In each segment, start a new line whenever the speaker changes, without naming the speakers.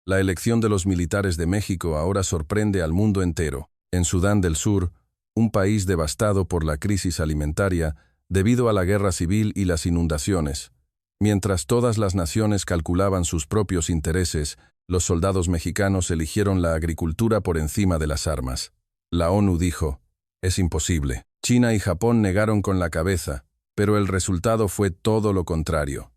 La elección de los militares de México ahora sorprende al mundo entero. En Sudán del Sur, un país devastado por la crisis alimentaria debido a la guerra civil y las inundaciones. Mientras todas las naciones calculaban sus propios intereses, los soldados mexicanos eligieron la agricultura por encima de las armas. La ONU dijo, es imposible. China y Japón negaron con la cabeza, pero el resultado fue todo lo contrario.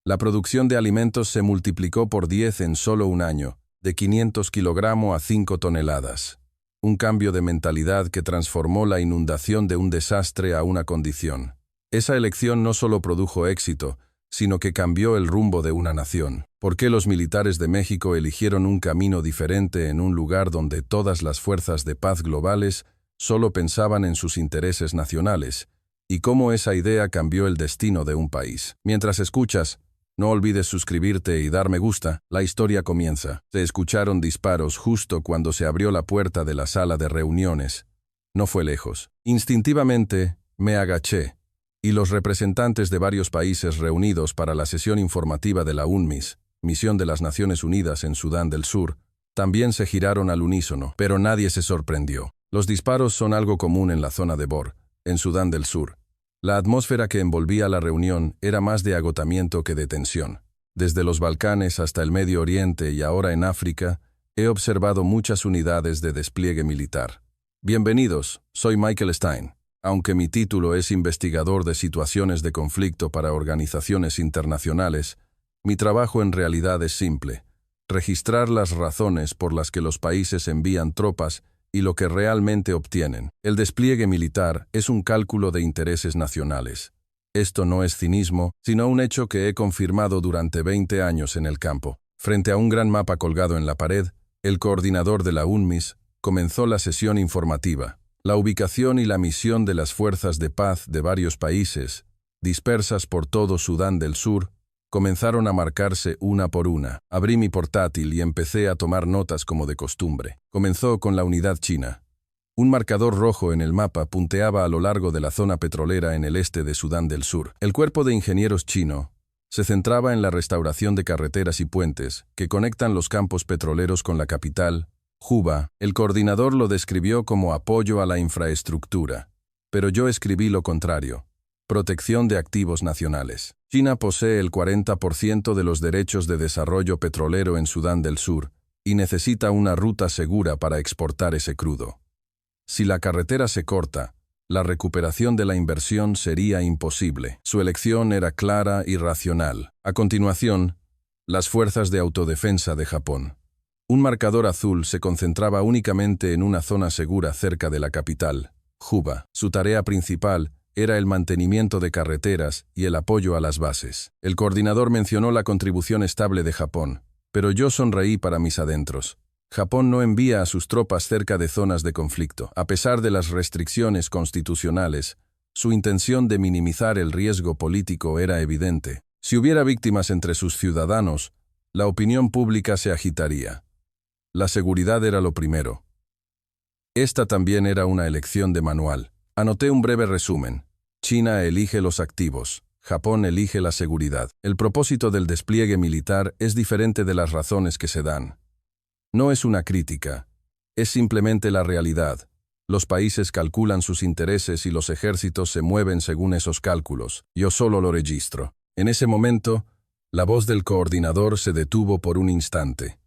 La producción de alimentos se multiplicó por 10 en solo un año, de 500 kilogramos a 5 toneladas. Un cambio de mentalidad que transformó la inundación de un desastre a una condición. Esa elección no solo produjo éxito, sino que cambió el rumbo de una nación. ¿Por qué los militares de México eligieron un camino diferente en un lugar donde todas las fuerzas de paz globales solo pensaban en sus intereses nacionales? ¿Y cómo esa idea cambió el destino de un país? Mientras escuchas, no olvides suscribirte y dar me gusta. La historia comienza. Se escucharon disparos justo cuando se abrió la puerta de la sala de reuniones. No fue lejos. Instintivamente, me agaché, y los representantes de varios países reunidos para la sesión informativa de la UNMISS, Misión de las Naciones Unidas en Sudán del Sur, también se giraron al unísono, pero nadie se sorprendió. Los disparos son algo común en la zona de Bor, en Sudán del Sur. La atmósfera que envolvía la reunión era más de agotamiento que de tensión. Desde los Balcanes hasta el Medio Oriente y ahora en África, he observado muchas unidades de despliegue militar. Bienvenidos, soy Michael Stein. Aunque mi título es investigador de situaciones de conflicto para organizaciones internacionales, mi trabajo en realidad es simple: registrar las razones por las que los países envían tropas y lo que realmente obtienen. El despliegue militar es un cálculo de intereses nacionales. Esto no es cinismo, sino un hecho que he confirmado durante 20 años en el campo. Frente a un gran mapa colgado en la pared, el coordinador de la UNMISS comenzó la sesión informativa. La ubicación y la misión de las fuerzas de paz de varios países, dispersas por todo Sudán del Sur, comenzaron a marcarse una por una. Abrí mi portátil y empecé a tomar notas como de costumbre. Comenzó con la unidad china. Un marcador rojo en el mapa punteaba a lo largo de la zona petrolera en el este de Sudán del Sur. El cuerpo de ingenieros chino se centraba en la restauración de carreteras y puentes que conectan los campos petroleros con la capital, Juba. El coordinador lo describió como apoyo a la infraestructura, pero yo escribí lo contrario: protección de activos nacionales. China posee el 40% de los derechos de desarrollo petrolero en Sudán del Sur y necesita una ruta segura para exportar ese crudo. Si la carretera se corta, la recuperación de la inversión sería imposible. Su elección era clara y racional. A continuación, las fuerzas de autodefensa de Japón. Un marcador azul se concentraba únicamente en una zona segura cerca de la capital, Juba. Su tarea principal era el mantenimiento de carreteras y el apoyo a las bases. El coordinador mencionó la contribución estable de Japón, pero yo sonreí para mis adentros. Japón no envía a sus tropas cerca de zonas de conflicto. A pesar de las restricciones constitucionales, su intención de minimizar el riesgo político era evidente. Si hubiera víctimas entre sus ciudadanos, la opinión pública se agitaría. La seguridad era lo primero. Esta también era una elección de manual. Anoté un breve resumen. China elige los activos. Japón elige la seguridad. El propósito del despliegue militar es diferente de las razones que se dan. No es una crítica. Es simplemente la realidad. Los países calculan sus intereses y los ejércitos se mueven según esos cálculos. Yo solo lo registro. En ese momento, la voz del coordinador se detuvo por un instante.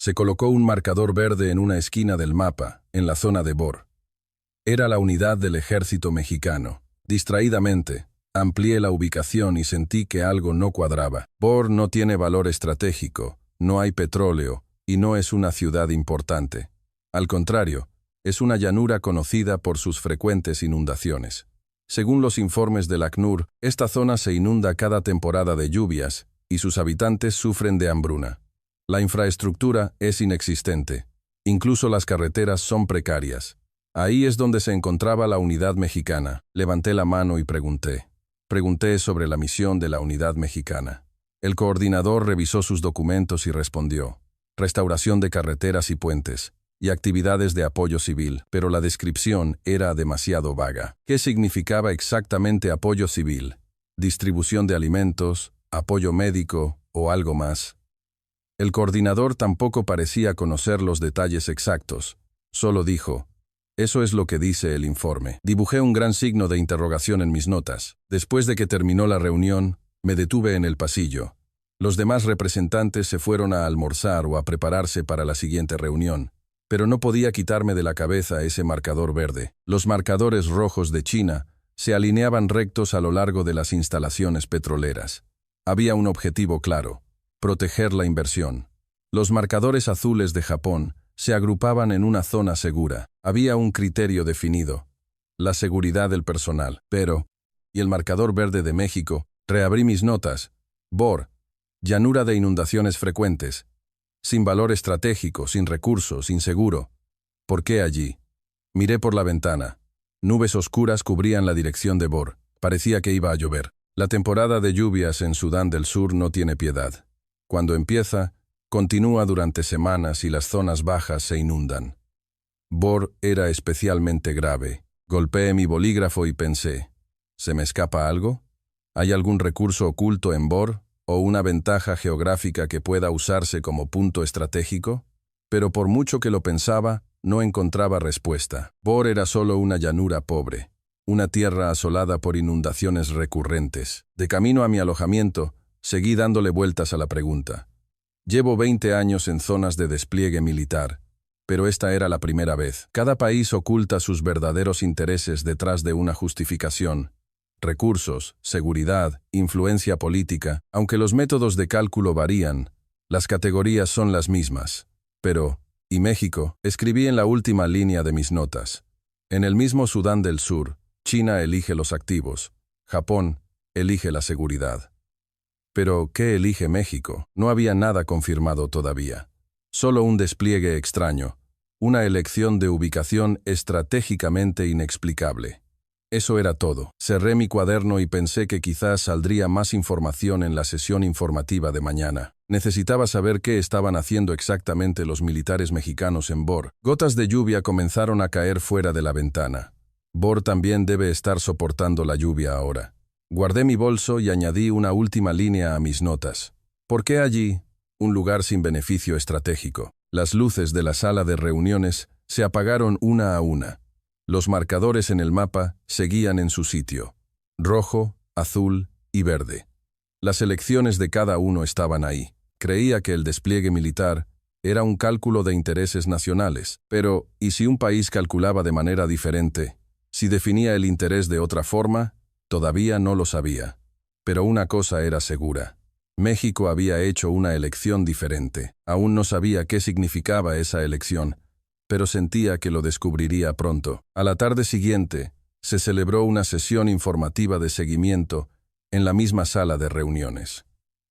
Se colocó un marcador verde en una esquina del mapa, en la zona de Bor. Era la unidad del ejército mexicano. Distraídamente, amplié la ubicación y sentí que algo no cuadraba. Bor no tiene valor estratégico, no hay petróleo y no es una ciudad importante. Al contrario, es una llanura conocida por sus frecuentes inundaciones. Según los informes del ACNUR, esta zona se inunda cada temporada de lluvias y sus habitantes sufren de hambruna. La infraestructura es inexistente. Incluso las carreteras son precarias. Ahí es donde se encontraba la unidad mexicana. Levanté la mano y pregunté. Pregunté sobre la misión de la unidad mexicana. El coordinador revisó sus documentos y respondió: restauración de carreteras y puentes, y actividades de apoyo civil, pero la descripción era demasiado vaga. ¿Qué significaba exactamente apoyo civil? ¿Distribución de alimentos, apoyo médico o algo más? El coordinador tampoco parecía conocer los detalles exactos. Solo dijo: «Eso es lo que dice el informe». Dibujé un gran signo de interrogación en mis notas. Después de que terminó la reunión, me detuve en el pasillo. Los demás representantes se fueron a almorzar o a prepararse para la siguiente reunión, pero no podía quitarme de la cabeza ese marcador verde. Los marcadores rojos de China se alineaban rectos a lo largo de las instalaciones petroleras. Había un objetivo claro: proteger la inversión. Los marcadores azules de Japón se agrupaban en una zona segura. Había un criterio definido: la seguridad del personal. Y el marcador verde de México, reabrí mis notas. Bor, llanura de inundaciones frecuentes, sin valor estratégico, sin recursos, inseguro. ¿Por qué allí? Miré por la ventana. Nubes oscuras cubrían la dirección de Bor. Parecía que iba a llover. La temporada de lluvias en Sudán del Sur no tiene piedad. Cuando empieza, continúa durante semanas y las zonas bajas se inundan. Bor era especialmente grave. Golpeé mi bolígrafo y pensé: ¿se me escapa algo? ¿Hay algún recurso oculto en Bor o una ventaja geográfica que pueda usarse como punto estratégico? Pero por mucho que lo pensaba, no encontraba respuesta. Bor era solo una llanura pobre, una tierra asolada por inundaciones recurrentes. De camino a mi alojamiento, seguí dándole vueltas a la pregunta. Llevo 20 años en zonas de despliegue militar, pero esta era la primera vez. Cada país oculta sus verdaderos intereses detrás de una justificación: recursos, seguridad, influencia política. Aunque los métodos de cálculo varían, las categorías son las mismas. Pero, ¿y México? Escribí en la última línea de mis notas. En el mismo Sudán del Sur, China elige los activos. Japón elige la seguridad. Pero, ¿qué elige México? No había nada confirmado todavía. Solo un despliegue extraño, una elección de ubicación estratégicamente inexplicable. Eso era todo. Cerré mi cuaderno y pensé que quizás saldría más información en la sesión informativa de mañana. Necesitaba saber qué estaban haciendo exactamente los militares mexicanos en Bor. Gotas de lluvia comenzaron a caer fuera de la ventana. Bor también debe estar soportando la lluvia ahora. Guardé mi bolso y añadí una última línea a mis notas. ¿Por qué allí? Un lugar sin beneficio estratégico. Las luces de la sala de reuniones se apagaron una a una. Los marcadores en el mapa seguían en su sitio: rojo, azul y verde. Las elecciones de cada uno estaban ahí. Creía que el despliegue militar era un cálculo de intereses nacionales. Pero, ¿y si un país calculaba de manera diferente? Si definía el interés de otra forma, todavía no lo sabía. Pero una cosa era segura: México había hecho una elección diferente. Aún no sabía qué significaba esa elección, pero sentía que lo descubriría pronto. A la tarde siguiente, se celebró una sesión informativa de seguimiento en la misma sala de reuniones.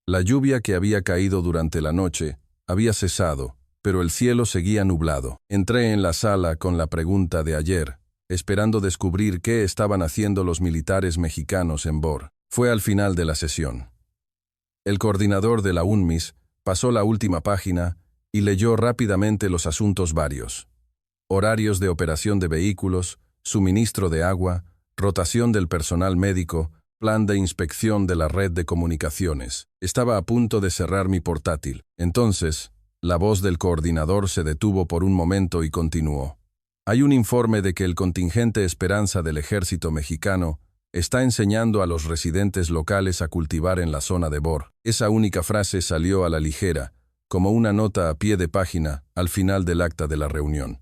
La lluvia que había caído durante la noche había cesado, pero el cielo seguía nublado. Entré en la sala con la pregunta de ayer, esperando descubrir qué estaban haciendo los militares mexicanos en Bor. Fue al final de la sesión. El coordinador de la UNMIS pasó la última página y leyó rápidamente los asuntos varios: horarios de operación de vehículos, suministro de agua, rotación del personal médico, plan de inspección de la red de comunicaciones. Estaba a punto de cerrar mi portátil. Entonces, la voz del coordinador se detuvo por un momento y continuó: hay un informe de que el contingente Esperanza del ejército mexicano está enseñando a los residentes locales a cultivar en la zona de Bor. Esa única frase salió a la ligera, como una nota a pie de página al final del acta de la reunión.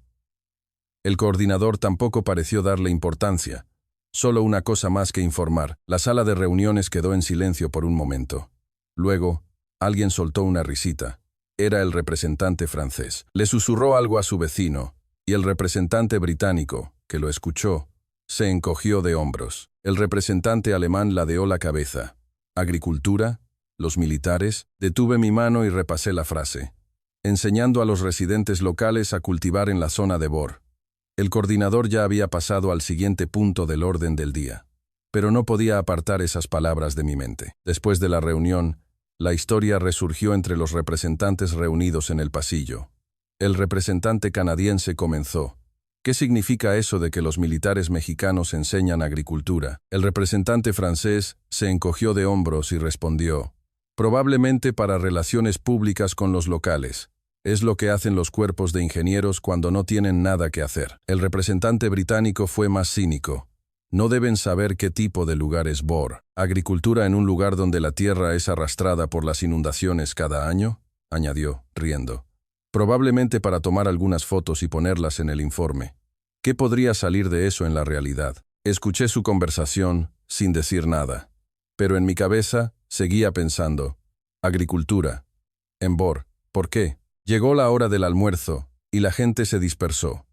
El coordinador tampoco pareció darle importancia. Solo una cosa más que informar. La sala de reuniones quedó en silencio por un momento. Luego, alguien soltó una risita. Era el representante francés. Le susurró algo a su vecino, y el representante británico, que lo escuchó, se encogió de hombros. El representante alemán ladeó la cabeza. ¿Agricultura? ¿Los militares? Detuve mi mano y repasé la frase: enseñando a los residentes locales a cultivar en la zona de Bor. El coordinador ya había pasado al siguiente punto del orden del día, pero no podía apartar esas palabras de mi mente. Después de la reunión, la historia resurgió entre los representantes reunidos en el pasillo. El representante canadiense comenzó: ¿qué significa eso de que los militares mexicanos enseñan agricultura? El representante francés se encogió de hombros y respondió: Probablemente para relaciones públicas con los locales. Es lo que hacen los cuerpos de ingenieros cuando no tienen nada que hacer. El representante británico fue más cínico. No deben saber qué tipo de lugar es Bor. ¿Agricultura en un lugar donde la tierra es arrastrada por las inundaciones cada año?, añadió, riendo. Probablemente para tomar algunas fotos y ponerlas en el informe. ¿Qué podría salir de eso en la realidad? Escuché su conversación sin decir nada. Pero en mi cabeza seguía pensando. Agricultura. En Bor. ¿Por qué? Llegó la hora del almuerzo y la gente se dispersó.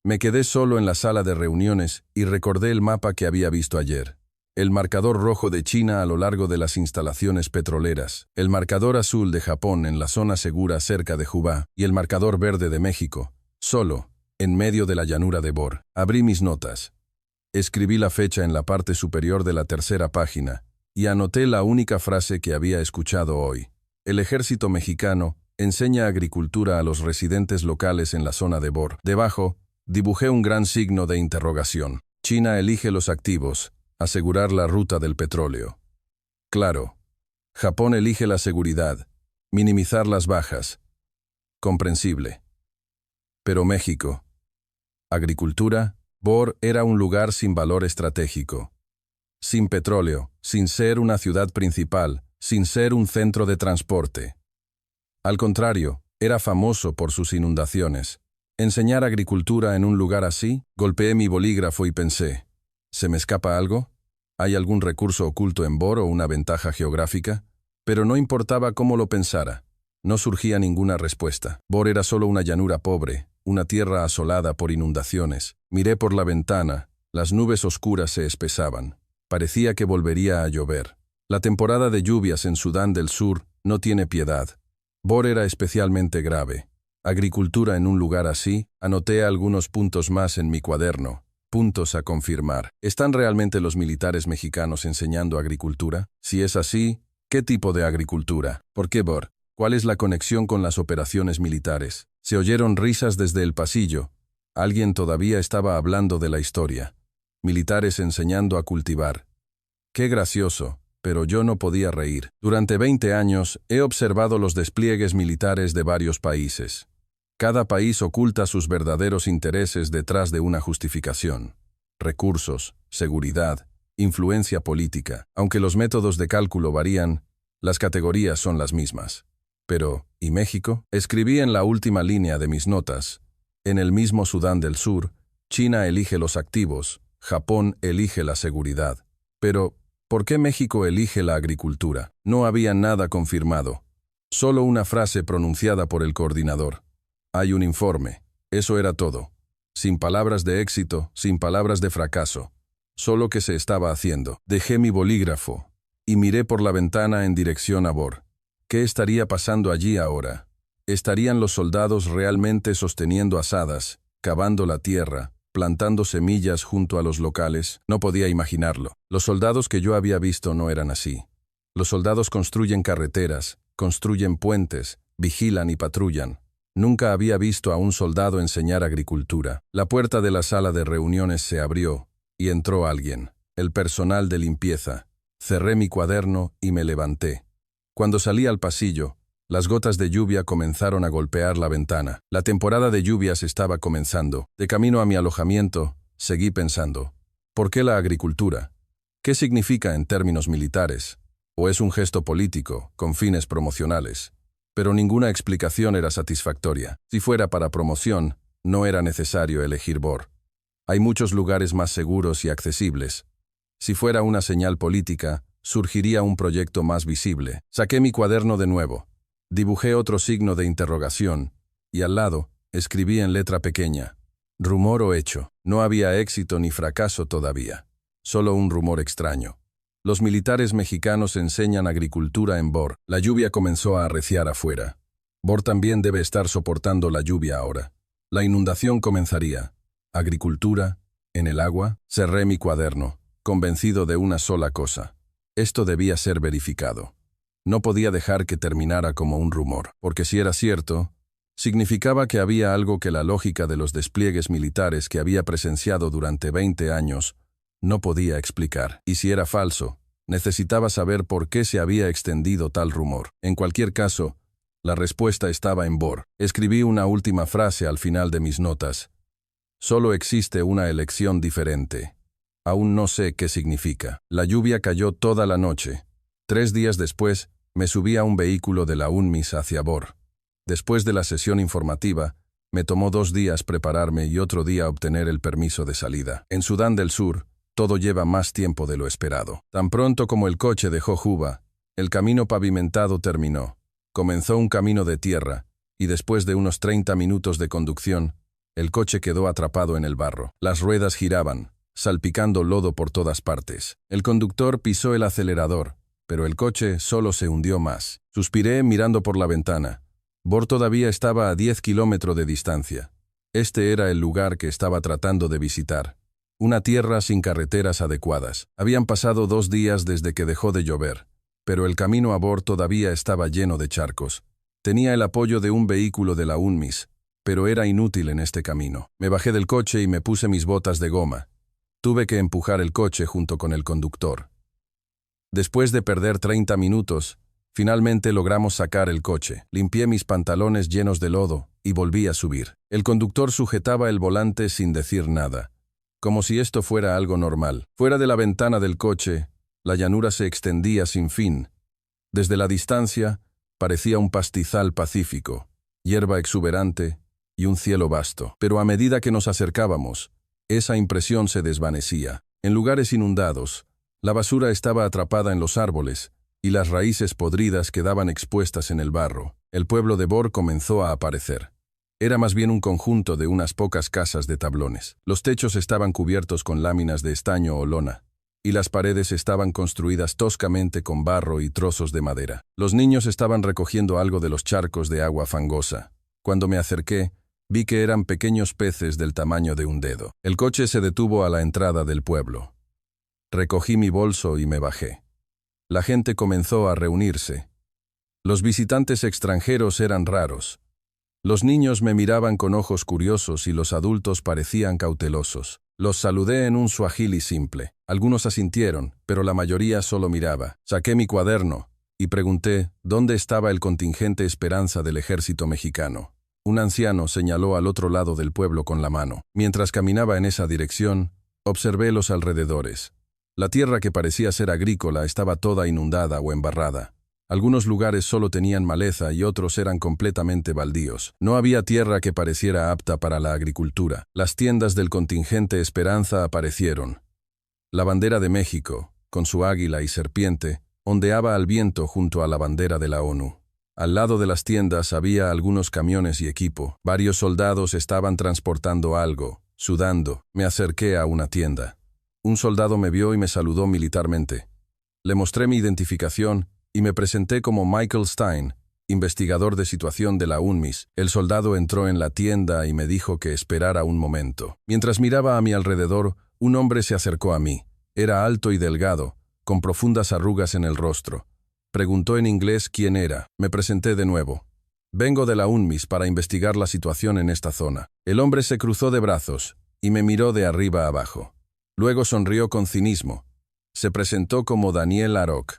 Me quedé solo en la sala de reuniones y recordé el mapa que había visto ayer. El marcador rojo de China a lo largo de las instalaciones petroleras, el marcador azul de Japón en la zona segura cerca de Jubá y el marcador verde de México, solo, en medio de la llanura de Bor. Abrí mis notas. Escribí la fecha en la parte superior de la tercera página y anoté la única frase que había escuchado hoy. El ejército mexicano enseña agricultura a los residentes locales en la zona de Bor. Debajo, dibujé un gran signo de interrogación. China elige los activos, asegurar la ruta del petróleo. Claro. Japón elige la seguridad, minimizar las bajas. Comprensible. Pero México. Agricultura. Bor era un lugar sin valor estratégico. Sin petróleo, sin ser una ciudad principal, sin ser un centro de transporte. Al contrario, era famoso por sus inundaciones. Enseñar agricultura en un lugar así, golpeé mi bolígrafo y pensé, ¿se me escapa algo? ¿Hay algún recurso oculto en Bor o una ventaja geográfica? Pero no importaba cómo lo pensara. No surgía ninguna respuesta. Bor era solo una llanura pobre, una tierra asolada por inundaciones. Miré por la ventana, las nubes oscuras se espesaban. Parecía que volvería a llover. La temporada de lluvias en Sudán del Sur no tiene piedad. Bor era especialmente grave. Agricultura en un lugar así, anoté algunos puntos más en mi cuaderno. Puntos a confirmar. ¿Están realmente los militares mexicanos enseñando agricultura? Si es así, ¿qué tipo de agricultura? ¿Por qué Bor? ¿Cuál es la conexión con las operaciones militares? Se oyeron risas desde el pasillo. Alguien todavía estaba hablando de la historia. Militares enseñando a cultivar. Qué gracioso, pero yo no podía reír. Durante 20 años he observado los despliegues militares de varios países. Cada país oculta sus verdaderos intereses detrás de una justificación. Recursos, seguridad, influencia política. Aunque los métodos de cálculo varían, las categorías son las mismas. Pero, ¿y México? Escribí en la última línea de mis notas. En el mismo Sudán del Sur, China elige los activos, Japón elige la seguridad. Pero, ¿por qué México elige la agricultura? No había nada confirmado. Solo una frase pronunciada por el coordinador. Hay un informe. Eso era todo. Sin palabras de éxito, sin palabras de fracaso. Solo que se estaba haciendo. Dejé mi bolígrafo y miré por la ventana en dirección a Bor. ¿Qué estaría pasando allí ahora? ¿Estarían los soldados realmente sosteniendo asadas, cavando la tierra, plantando semillas junto a los locales? No podía imaginarlo. Los soldados que yo había visto no eran así. Los soldados construyen carreteras, construyen puentes, vigilan y patrullan. Nunca había visto a un soldado enseñar agricultura. La puerta de la sala de reuniones se abrió y entró alguien, el personal de limpieza. Cerré mi cuaderno y me levanté. Cuando salí al pasillo, las gotas de lluvia comenzaron a golpear la ventana. La temporada de lluvias estaba comenzando. De camino a mi alojamiento, seguí pensando, ¿por qué la agricultura? ¿Qué significa en términos militares? ¿O es un gesto político, con fines promocionales? Pero ninguna explicación era satisfactoria. Si fuera para promoción, no era necesario elegir Bor. Hay muchos lugares más seguros y accesibles. Si fuera una señal política, surgiría un proyecto más visible. Saqué mi cuaderno de nuevo. Dibujé otro signo de interrogación, y al lado, escribí en letra pequeña. Rumor o hecho. No había éxito ni fracaso todavía. Solo un rumor extraño. Los militares mexicanos enseñan agricultura en Bor. La lluvia comenzó a arreciar afuera. Bor también debe estar soportando la lluvia ahora. La inundación comenzaría. Agricultura, en el agua. Cerré mi cuaderno, convencido de una sola cosa. Esto debía ser verificado. No podía dejar que terminara como un rumor, porque si era cierto, significaba que había algo que la lógica de los despliegues militares que había presenciado durante 20 años no podía explicar. Y si era falso, Necesitaba saber por qué se había extendido tal rumor. En cualquier caso, la respuesta estaba en Bor. Escribí una última frase al final de mis notas. Solo existe una elección diferente. Aún no sé qué significa. La lluvia cayó toda la noche. 3 días después, me subí a un vehículo de la UNMIS hacia Bor. Después de la sesión informativa, me tomó 2 días prepararme y otro día obtener el permiso de salida. En Sudán del Sur, todo lleva más tiempo de lo esperado. Tan pronto como el coche dejó Juba, el camino pavimentado terminó. Comenzó un camino de tierra, y después de unos 30 minutos de conducción, el coche quedó atrapado en el barro. Las ruedas giraban, salpicando lodo por todas partes. El conductor pisó el acelerador, pero el coche solo se hundió más. Suspiré mirando por la ventana. Bor todavía estaba a 10 kilómetros de distancia. Este era el lugar que estaba tratando de visitar. Una tierra sin carreteras adecuadas. Habían pasado 2 días desde que dejó de llover, pero el camino a Bor todavía estaba lleno de charcos. Tenía el apoyo de un vehículo de la UNMIS, pero era inútil en este camino. Me bajé del coche y me puse mis botas de goma. Tuve que empujar el coche junto con el conductor. Después de perder 30 minutos, finalmente logramos sacar el coche. Limpié mis pantalones llenos de lodo y volví a subir. El conductor sujetaba el volante sin decir nada, como si esto fuera algo normal. Fuera de la ventana del coche, la llanura se extendía sin fin. Desde la distancia, parecía un pastizal pacífico, hierba exuberante y un cielo vasto. Pero a medida que nos acercábamos, esa impresión se desvanecía. En lugares inundados, la basura estaba atrapada en los árboles y las raíces podridas quedaban expuestas en el barro. El pueblo de Bor comenzó a aparecer. Era más bien un conjunto de unas pocas casas de tablones. Los techos estaban cubiertos con láminas de estaño o lona, y las paredes estaban construidas toscamente con barro y trozos de madera. Los niños estaban recogiendo algo de los charcos de agua fangosa. Cuando me acerqué, vi que eran pequeños peces del tamaño de un dedo. El coche se detuvo a la entrada del pueblo. Recogí mi bolso y me bajé. La gente comenzó a reunirse. Los visitantes extranjeros eran raros. Los niños me miraban con ojos curiosos y los adultos parecían cautelosos. Los saludé en un suajili simple. Algunos asintieron, pero la mayoría solo miraba. Saqué mi cuaderno y pregunté dónde estaba el contingente Esperanza del ejército mexicano. Un anciano señaló al otro lado del pueblo con la mano. Mientras caminaba en esa dirección, observé los alrededores. La tierra que parecía ser agrícola estaba toda inundada o embarrada. Algunos lugares solo tenían maleza y otros eran completamente baldíos. No había tierra que pareciera apta para la agricultura. Las tiendas del contingente Esperanza aparecieron. La bandera de México, con su águila y serpiente, ondeaba al viento junto a la bandera de la ONU. Al lado de las tiendas había algunos camiones y equipo. Varios soldados estaban transportando algo, sudando. Me acerqué a una tienda. Un soldado me vio y me saludó militarmente. Le mostré mi identificación y me presenté como Michael Stein, investigador de situación de la UNMIS. El soldado entró en la tienda y me dijo que esperara un momento. Mientras miraba a mi alrededor, un hombre se acercó a mí. Era alto y delgado, con profundas arrugas en el rostro. Preguntó en inglés quién era. Me presenté de nuevo. Vengo de la UNMIS para investigar la situación en esta zona. El hombre se cruzó de brazos y me miró de arriba a abajo. Luego sonrió con cinismo. Se presentó como Daniel Aroch,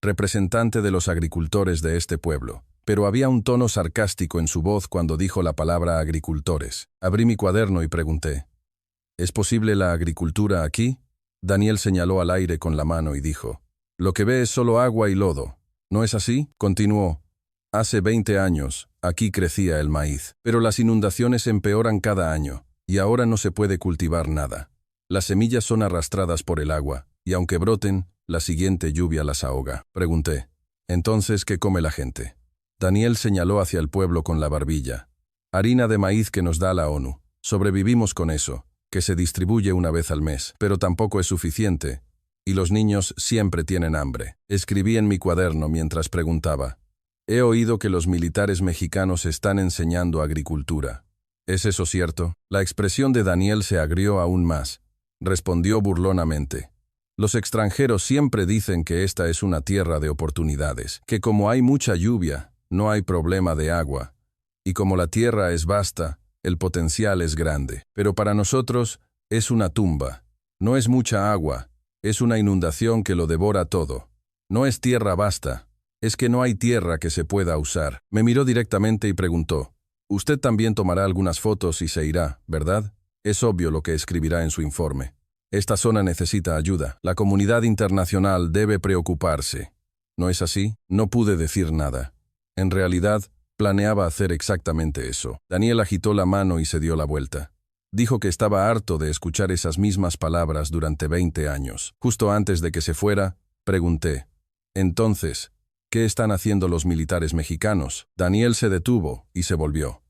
representante de los agricultores de este pueblo, pero había un tono sarcástico en su voz cuando dijo la palabra agricultores. Abrí mi cuaderno y pregunté, ¿es posible la agricultura aquí? Daniel señaló al aire con la mano y dijo, lo que ve es solo agua y lodo. ¿No es así? Continuó, hace 20 años, aquí crecía el maíz, pero las inundaciones empeoran cada año, y ahora no se puede cultivar nada. Las semillas son arrastradas por el agua, y aunque broten, la siguiente lluvia las ahoga. Pregunté, ¿entonces qué come la gente? Daniel señaló hacia el pueblo con la barbilla. Harina de maíz que nos da la ONU. Sobrevivimos con eso, que se distribuye una vez al mes, pero tampoco es suficiente, y los niños siempre tienen hambre. Escribí en mi cuaderno mientras preguntaba, he oído que los militares mexicanos están enseñando agricultura. ¿Es eso cierto? La expresión de Daniel se agrió aún más. Respondió burlonamente. Los extranjeros siempre dicen que esta es una tierra de oportunidades, que como hay mucha lluvia, no hay problema de agua, y como la tierra es vasta, el potencial es grande. Pero para nosotros es una tumba. No es mucha agua, Es una inundación que lo devora todo. No es tierra basta. Es que no hay tierra que se pueda usar. Me miró directamente y preguntó, «Usted también tomará algunas fotos y se irá, ¿verdad? Es obvio lo que escribirá en su informe. Esta zona necesita ayuda. La comunidad internacional debe preocuparse. ¿No es así?» No pude decir nada. En realidad, planeaba hacer exactamente eso. Daniel agitó la mano y se dio la vuelta. Dijo que estaba harto de escuchar esas mismas palabras durante 20 años. Justo antes de que se fuera, pregunté, «Entonces, ¿qué están haciendo los militares mexicanos?» Daniel se detuvo y se volvió.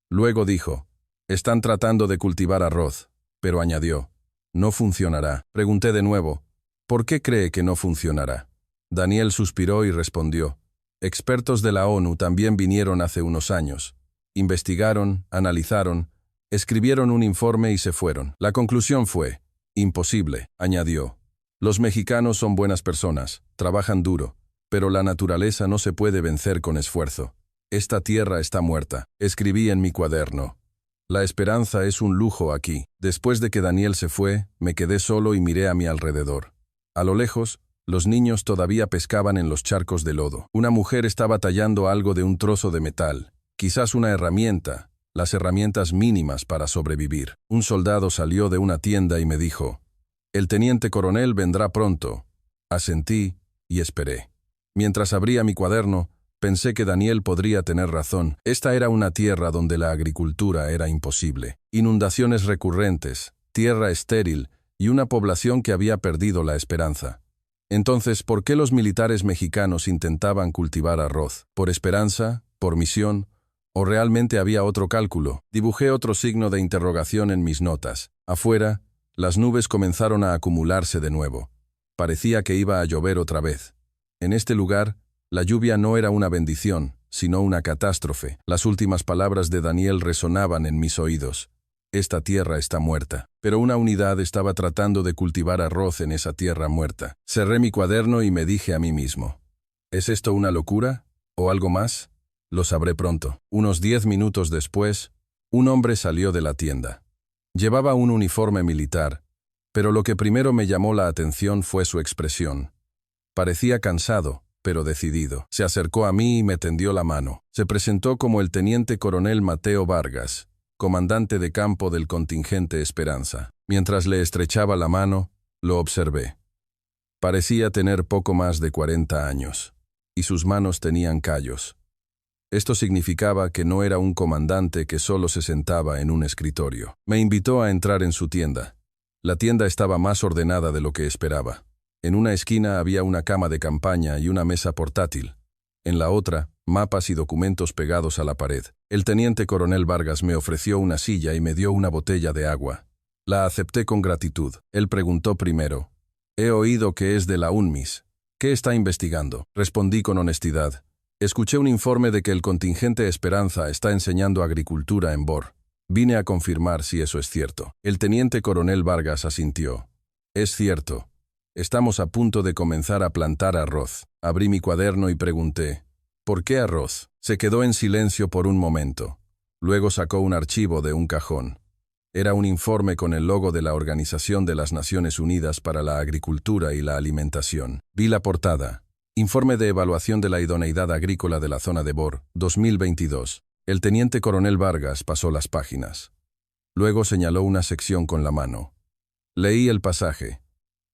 Luego dijo, «Están tratando de cultivar arroz», pero añadió, «No funcionará». Pregunté de nuevo, «¿Por qué cree que no funcionará?» Daniel suspiró y respondió, «Expertos de la ONU también vinieron hace unos años. Investigaron, analizaron, escribieron un informe y se fueron. La conclusión fue, imposible», añadió. «Los mexicanos son buenas personas, trabajan duro, pero la naturaleza no se puede vencer con esfuerzo. Esta tierra está muerta». Escribí en mi cuaderno, «La esperanza es un lujo aquí». Después de que Daniel se fue, me quedé solo y miré a mi alrededor. A lo lejos, los niños todavía pescaban en los charcos de lodo. Una mujer estaba tallando algo de un trozo de metal, quizás una herramienta, las herramientas mínimas para sobrevivir. Un soldado salió de una tienda y me dijo, «El teniente coronel vendrá pronto». Asentí y esperé. Mientras abría mi cuaderno, pensé que Daniel podría tener razón. Esta era una tierra donde la agricultura era imposible. Inundaciones recurrentes, tierra estéril y una población que había perdido la esperanza. Entonces, ¿por qué los militares mexicanos intentaban cultivar arroz? ¿Por esperanza? ¿Por misión? ¿O realmente había otro cálculo? Dibujé otro signo de interrogación en mis notas. Afuera, las nubes comenzaron a acumularse de nuevo. Parecía que iba a llover otra vez. En este lugar, la lluvia no era una bendición, sino una catástrofe. Las últimas palabras de Daniel resonaban en mis oídos. Esta tierra está muerta. Pero una unidad estaba tratando de cultivar arroz en esa tierra muerta. Cerré mi cuaderno y me dije a mí mismo, ¿es esto una locura? ¿O algo más? Lo sabré pronto. Unos 10 minutos después, un hombre salió de la tienda. Llevaba un uniforme militar, pero lo que primero me llamó la atención fue su expresión. Parecía cansado, pero decidido. Se acercó a mí y me tendió la mano. Se presentó como el teniente coronel Mateo Vargas, comandante de campo del contingente Esperanza. Mientras le estrechaba la mano, lo observé. Parecía tener poco más de 40 años, y sus manos tenían callos. Esto significaba que no era un comandante que solo se sentaba en un escritorio. Me invitó a entrar en su tienda. La tienda estaba más ordenada de lo que esperaba. En una esquina había una cama de campaña y una mesa portátil. En la otra, mapas y documentos pegados a la pared. El teniente coronel Vargas me ofreció una silla y me dio una botella de agua. La acepté con gratitud. Él preguntó primero, «He oído que es de la UNMIS. ¿Qué está investigando?» Respondí con honestidad. «Escuché un informe de que el contingente Esperanza está enseñando agricultura en Bor. Vine a confirmar si eso es cierto». El teniente coronel Vargas asintió. «Es cierto. Estamos a punto de comenzar a plantar arroz». Abrí mi cuaderno y pregunté, «¿Por qué arroz?». Se quedó en silencio por un momento. Luego sacó un archivo de un cajón. Era un informe con el logo de la Organización de las Naciones Unidas para la Agricultura y la Alimentación. Vi la portada. Informe de evaluación de la idoneidad agrícola de la zona de Bor, 2022. El teniente coronel Vargas pasó las páginas. Luego señaló una sección con la mano. Leí el pasaje.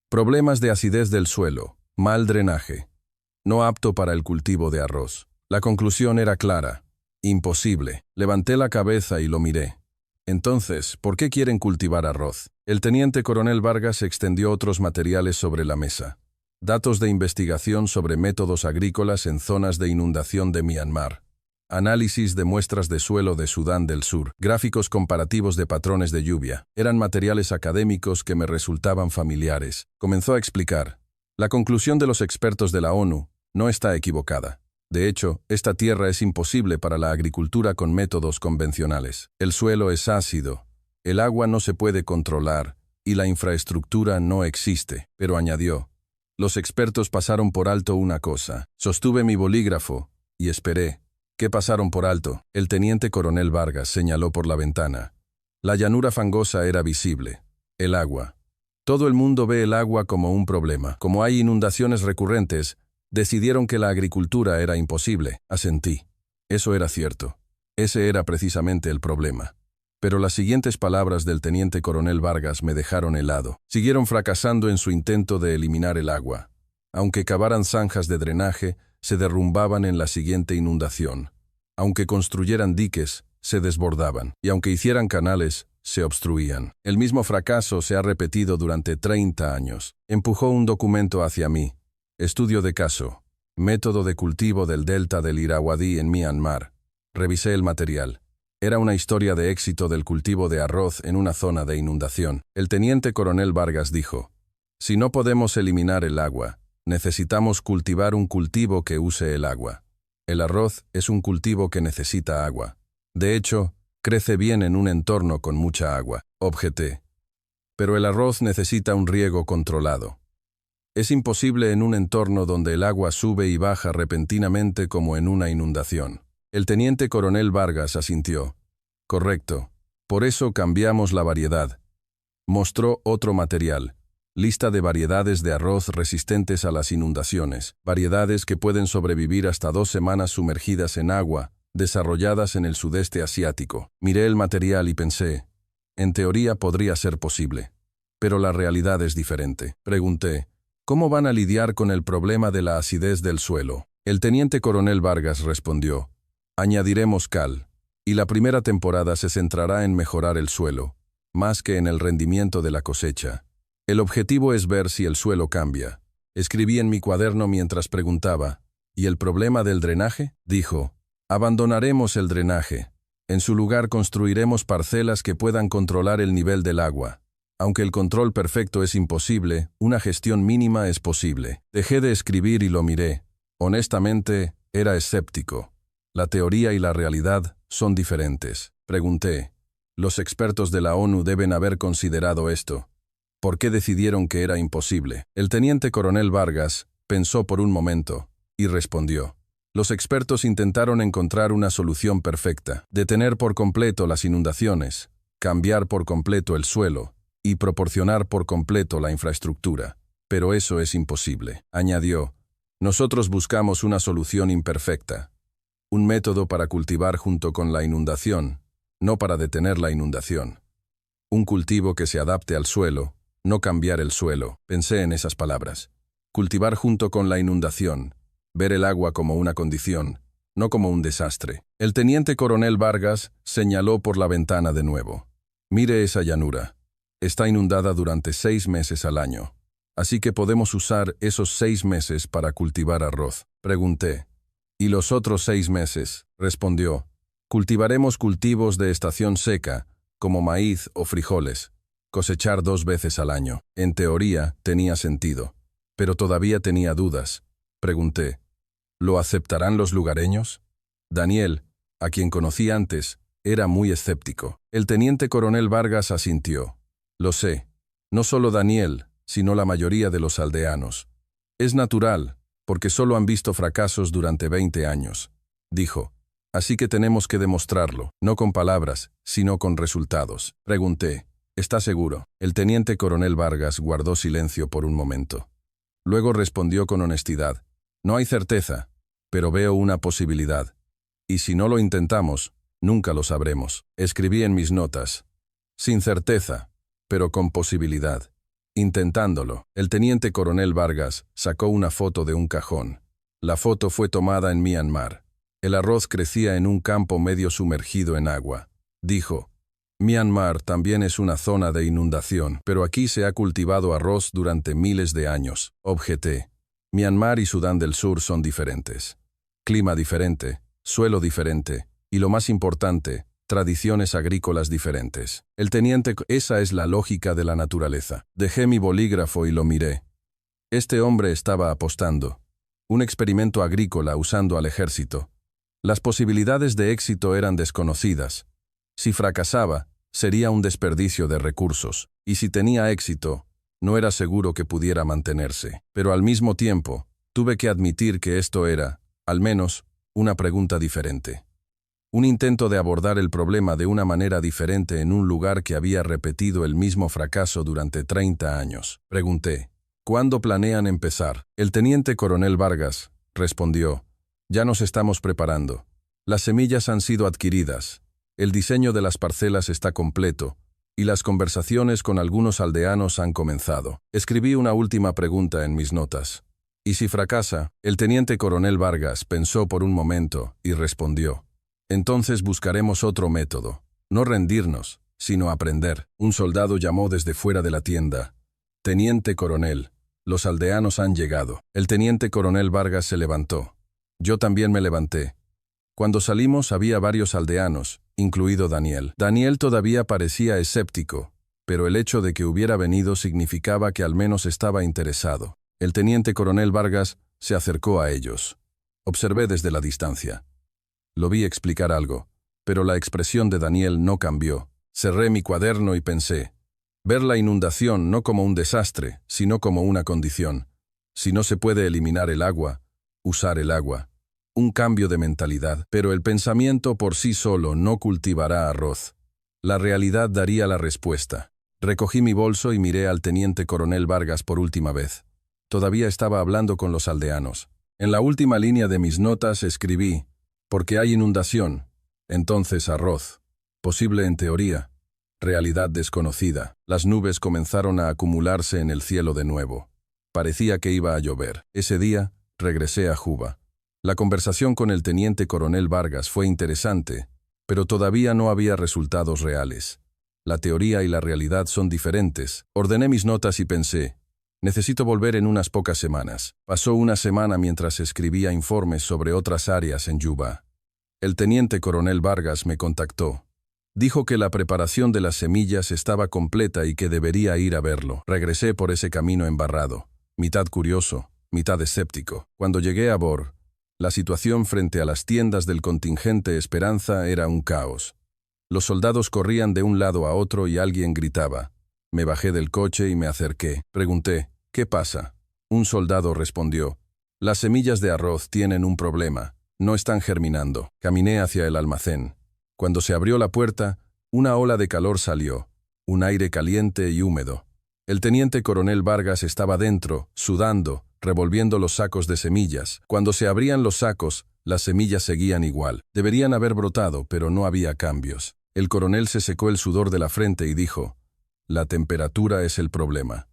Problemas de acidez del suelo, mal drenaje. No apto para el cultivo de arroz. La conclusión era clara. Imposible. Levanté la cabeza y lo miré. Entonces, ¿por qué quieren cultivar arroz? El teniente coronel Vargas extendió otros materiales sobre la mesa. Datos de investigación sobre métodos agrícolas en zonas de inundación de Myanmar. Análisis de muestras de suelo de Sudán del Sur. Gráficos comparativos de patrones de lluvia. Eran materiales académicos que me resultaban familiares. Comenzó a explicar. La conclusión de los expertos de la ONU no está equivocada. De hecho, esta tierra es imposible para la agricultura con métodos convencionales. El suelo es ácido, el agua no se puede controlar y la infraestructura no existe. Pero añadió, los expertos pasaron por alto una cosa. Sostuve mi bolígrafo y esperé. ¿Qué pasaron por alto? El teniente coronel Vargas señaló por la ventana. La llanura fangosa era visible. El agua. Todo el mundo ve el agua como un problema. Como hay inundaciones recurrentes, decidieron que la agricultura era imposible. Asentí. Eso era cierto. Ese era precisamente el problema. Pero las siguientes palabras del teniente coronel Vargas me dejaron helado. Siguieron fracasando en su intento de eliminar el agua. Aunque cavaran zanjas de drenaje, se derrumbaban en la siguiente inundación. Aunque construyeran diques, se desbordaban. Y aunque hicieran canales, se obstruían. El mismo fracaso se ha repetido durante 30 años. Empujó un documento hacia mí. Estudio de caso. Método de cultivo del delta del Irrawaddy en Myanmar. Revisé el material. Era una historia de éxito del cultivo de arroz en una zona de inundación. El teniente coronel Vargas dijo: si no podemos eliminar el agua, necesitamos cultivar un cultivo que use el agua. El arroz es un cultivo que necesita agua. De hecho, crece bien en un entorno con mucha agua. Objeté. Pero el arroz necesita un riego controlado. Es imposible en un entorno donde el agua sube y baja repentinamente como en una inundación. El teniente coronel Vargas asintió. Correcto. Por eso cambiamos la variedad. Mostró otro material. Lista de variedades de arroz resistentes a las inundaciones. Variedades que pueden sobrevivir hasta 2 semanas sumergidas en agua, desarrolladas en el sudeste asiático. Miré el material y pensé, en teoría podría ser posible. Pero la realidad es diferente. Pregunté, ¿cómo van a lidiar con el problema de la acidez del suelo? El teniente coronel Vargas respondió, añadiremos cal, y la primera temporada se centrará en mejorar el suelo, más que en el rendimiento de la cosecha. El objetivo es ver si el suelo cambia. Escribí en mi cuaderno mientras preguntaba, ¿y el problema del drenaje? Dijo, abandonaremos el drenaje. En su lugar construiremos parcelas que puedan controlar el nivel del agua. Aunque el control perfecto es imposible, una gestión mínima es posible. Dejé de escribir y lo miré. Honestamente, era escéptico. La teoría y la realidad son diferentes. Pregunté, los expertos de la ONU deben haber considerado esto. ¿Por qué decidieron que era imposible? El teniente coronel Vargas pensó por un momento y respondió. Los expertos intentaron encontrar una solución perfecta, detener por completo las inundaciones, cambiar por completo el suelo y proporcionar por completo la infraestructura. Pero eso es imposible. Añadió, nosotros buscamos una solución imperfecta, un método para cultivar junto con la inundación, no para detener la inundación. Un cultivo que se adapte al suelo, no cambiar el suelo. Pensé en esas palabras. Cultivar junto con la inundación. Ver el agua como una condición, no como un desastre. El teniente coronel Vargas señaló por la ventana de nuevo. Mire esa llanura. Está inundada durante 6 meses al año. Así que podemos usar esos 6 meses para cultivar arroz. Pregunté. ¿Y los otros 6 meses? Respondió. Cultivaremos cultivos de estación seca, como maíz o frijoles. Cosechar 2 veces al año. En teoría, tenía sentido. Pero todavía tenía dudas. Pregunté, ¿lo aceptarán los lugareños? Daniel, a quien conocí antes, era muy escéptico. El teniente coronel Vargas asintió. Lo sé. No solo Daniel, sino la mayoría de los aldeanos. Es natural, porque solo han visto fracasos durante 20 años. Dijo, así que tenemos que demostrarlo, no con palabras, sino con resultados. Pregunté, ¿está seguro? El teniente coronel Vargas guardó silencio por un momento. Luego respondió con honestidad. No hay certeza, pero veo una posibilidad. Y si no lo intentamos, nunca lo sabremos. Escribí en mis notas. Sin certeza, pero con posibilidad. Intentándolo. El teniente coronel Vargas sacó una foto de un cajón. La foto fue tomada en Myanmar. El arroz crecía en un campo medio sumergido en agua. Dijo, Myanmar también es una zona de inundación, pero aquí se ha cultivado arroz durante miles de años. Objeté. Myanmar y Sudán del Sur son diferentes. Clima diferente, suelo diferente, y lo más importante, tradiciones agrícolas diferentes. El teniente, esa es la lógica de la naturaleza. Dejé mi bolígrafo y lo miré. Este hombre estaba apostando. Un experimento agrícola usando al ejército. Las posibilidades de éxito eran desconocidas. Si fracasaba, sería un desperdicio de recursos, y si tenía éxito, no era seguro que pudiera mantenerse. Pero al mismo tiempo, tuve que admitir que esto era, al menos, una pregunta diferente. Un intento de abordar el problema de una manera diferente en un lugar que había repetido el mismo fracaso durante 30 años. Pregunté, ¿cuándo planean empezar? El teniente coronel Vargas respondió, ya nos estamos preparando. Las semillas han sido adquiridas, el diseño de las parcelas está completo, y las conversaciones con algunos aldeanos han comenzado. Escribí una última pregunta en mis notas. ¿Y si fracasa? El teniente coronel Vargas pensó por un momento y respondió, entonces buscaremos otro método. No rendirnos, sino aprender. Un soldado llamó desde fuera de la tienda. Teniente coronel, los aldeanos han llegado. El teniente coronel Vargas se levantó. Yo también me levanté. Cuando salimos había varios aldeanos, incluido Daniel. Daniel todavía parecía escéptico, pero el hecho de que hubiera venido significaba que al menos estaba interesado. El teniente coronel Vargas se acercó a ellos. Observé desde la distancia. Lo vi explicar algo, pero la expresión de Daniel no cambió. Cerré mi cuaderno y pensé, ver la inundación no como un desastre, sino como una condición. Si no se puede eliminar el agua, usar el agua. Un cambio de mentalidad, pero el pensamiento por sí solo no cultivará arroz. La realidad daría la respuesta. Recogí mi bolso y miré al teniente coronel Vargas por última vez. Todavía estaba hablando con los aldeanos. En la última línea de mis notas escribí, porque hay inundación, entonces arroz. Posible en teoría, realidad desconocida. Las nubes comenzaron a acumularse en el cielo de nuevo. Parecía que iba a llover. Ese día, regresé a Juba. La conversación con el teniente coronel Vargas fue interesante, pero todavía no había resultados reales. La teoría y la realidad son diferentes. Ordené mis notas y pensé, necesito volver en unas pocas semanas. Pasó una semana mientras escribía informes sobre otras áreas en Juba. El teniente coronel Vargas me contactó. Dijo que la preparación de las semillas estaba completa y que debería ir a verlo. Regresé por ese camino embarrado, mitad curioso, mitad escéptico. Cuando llegué a Bor, la situación frente a las tiendas del contingente Esperanza era un caos. Los soldados corrían de un lado a otro y alguien gritaba. Me bajé del coche y me acerqué. Pregunté, ¿qué pasa? Un soldado respondió, las semillas de arroz tienen un problema, no están germinando. Caminé hacia el almacén. Cuando se abrió la puerta, una ola de calor salió, un aire caliente y húmedo. El teniente coronel Vargas estaba dentro, sudando, revolviendo los sacos de semillas. Cuando se abrían los sacos, las semillas seguían igual. Deberían haber brotado, pero no había cambios. El coronel se secó el sudor de la frente y dijo, la temperatura es el problema.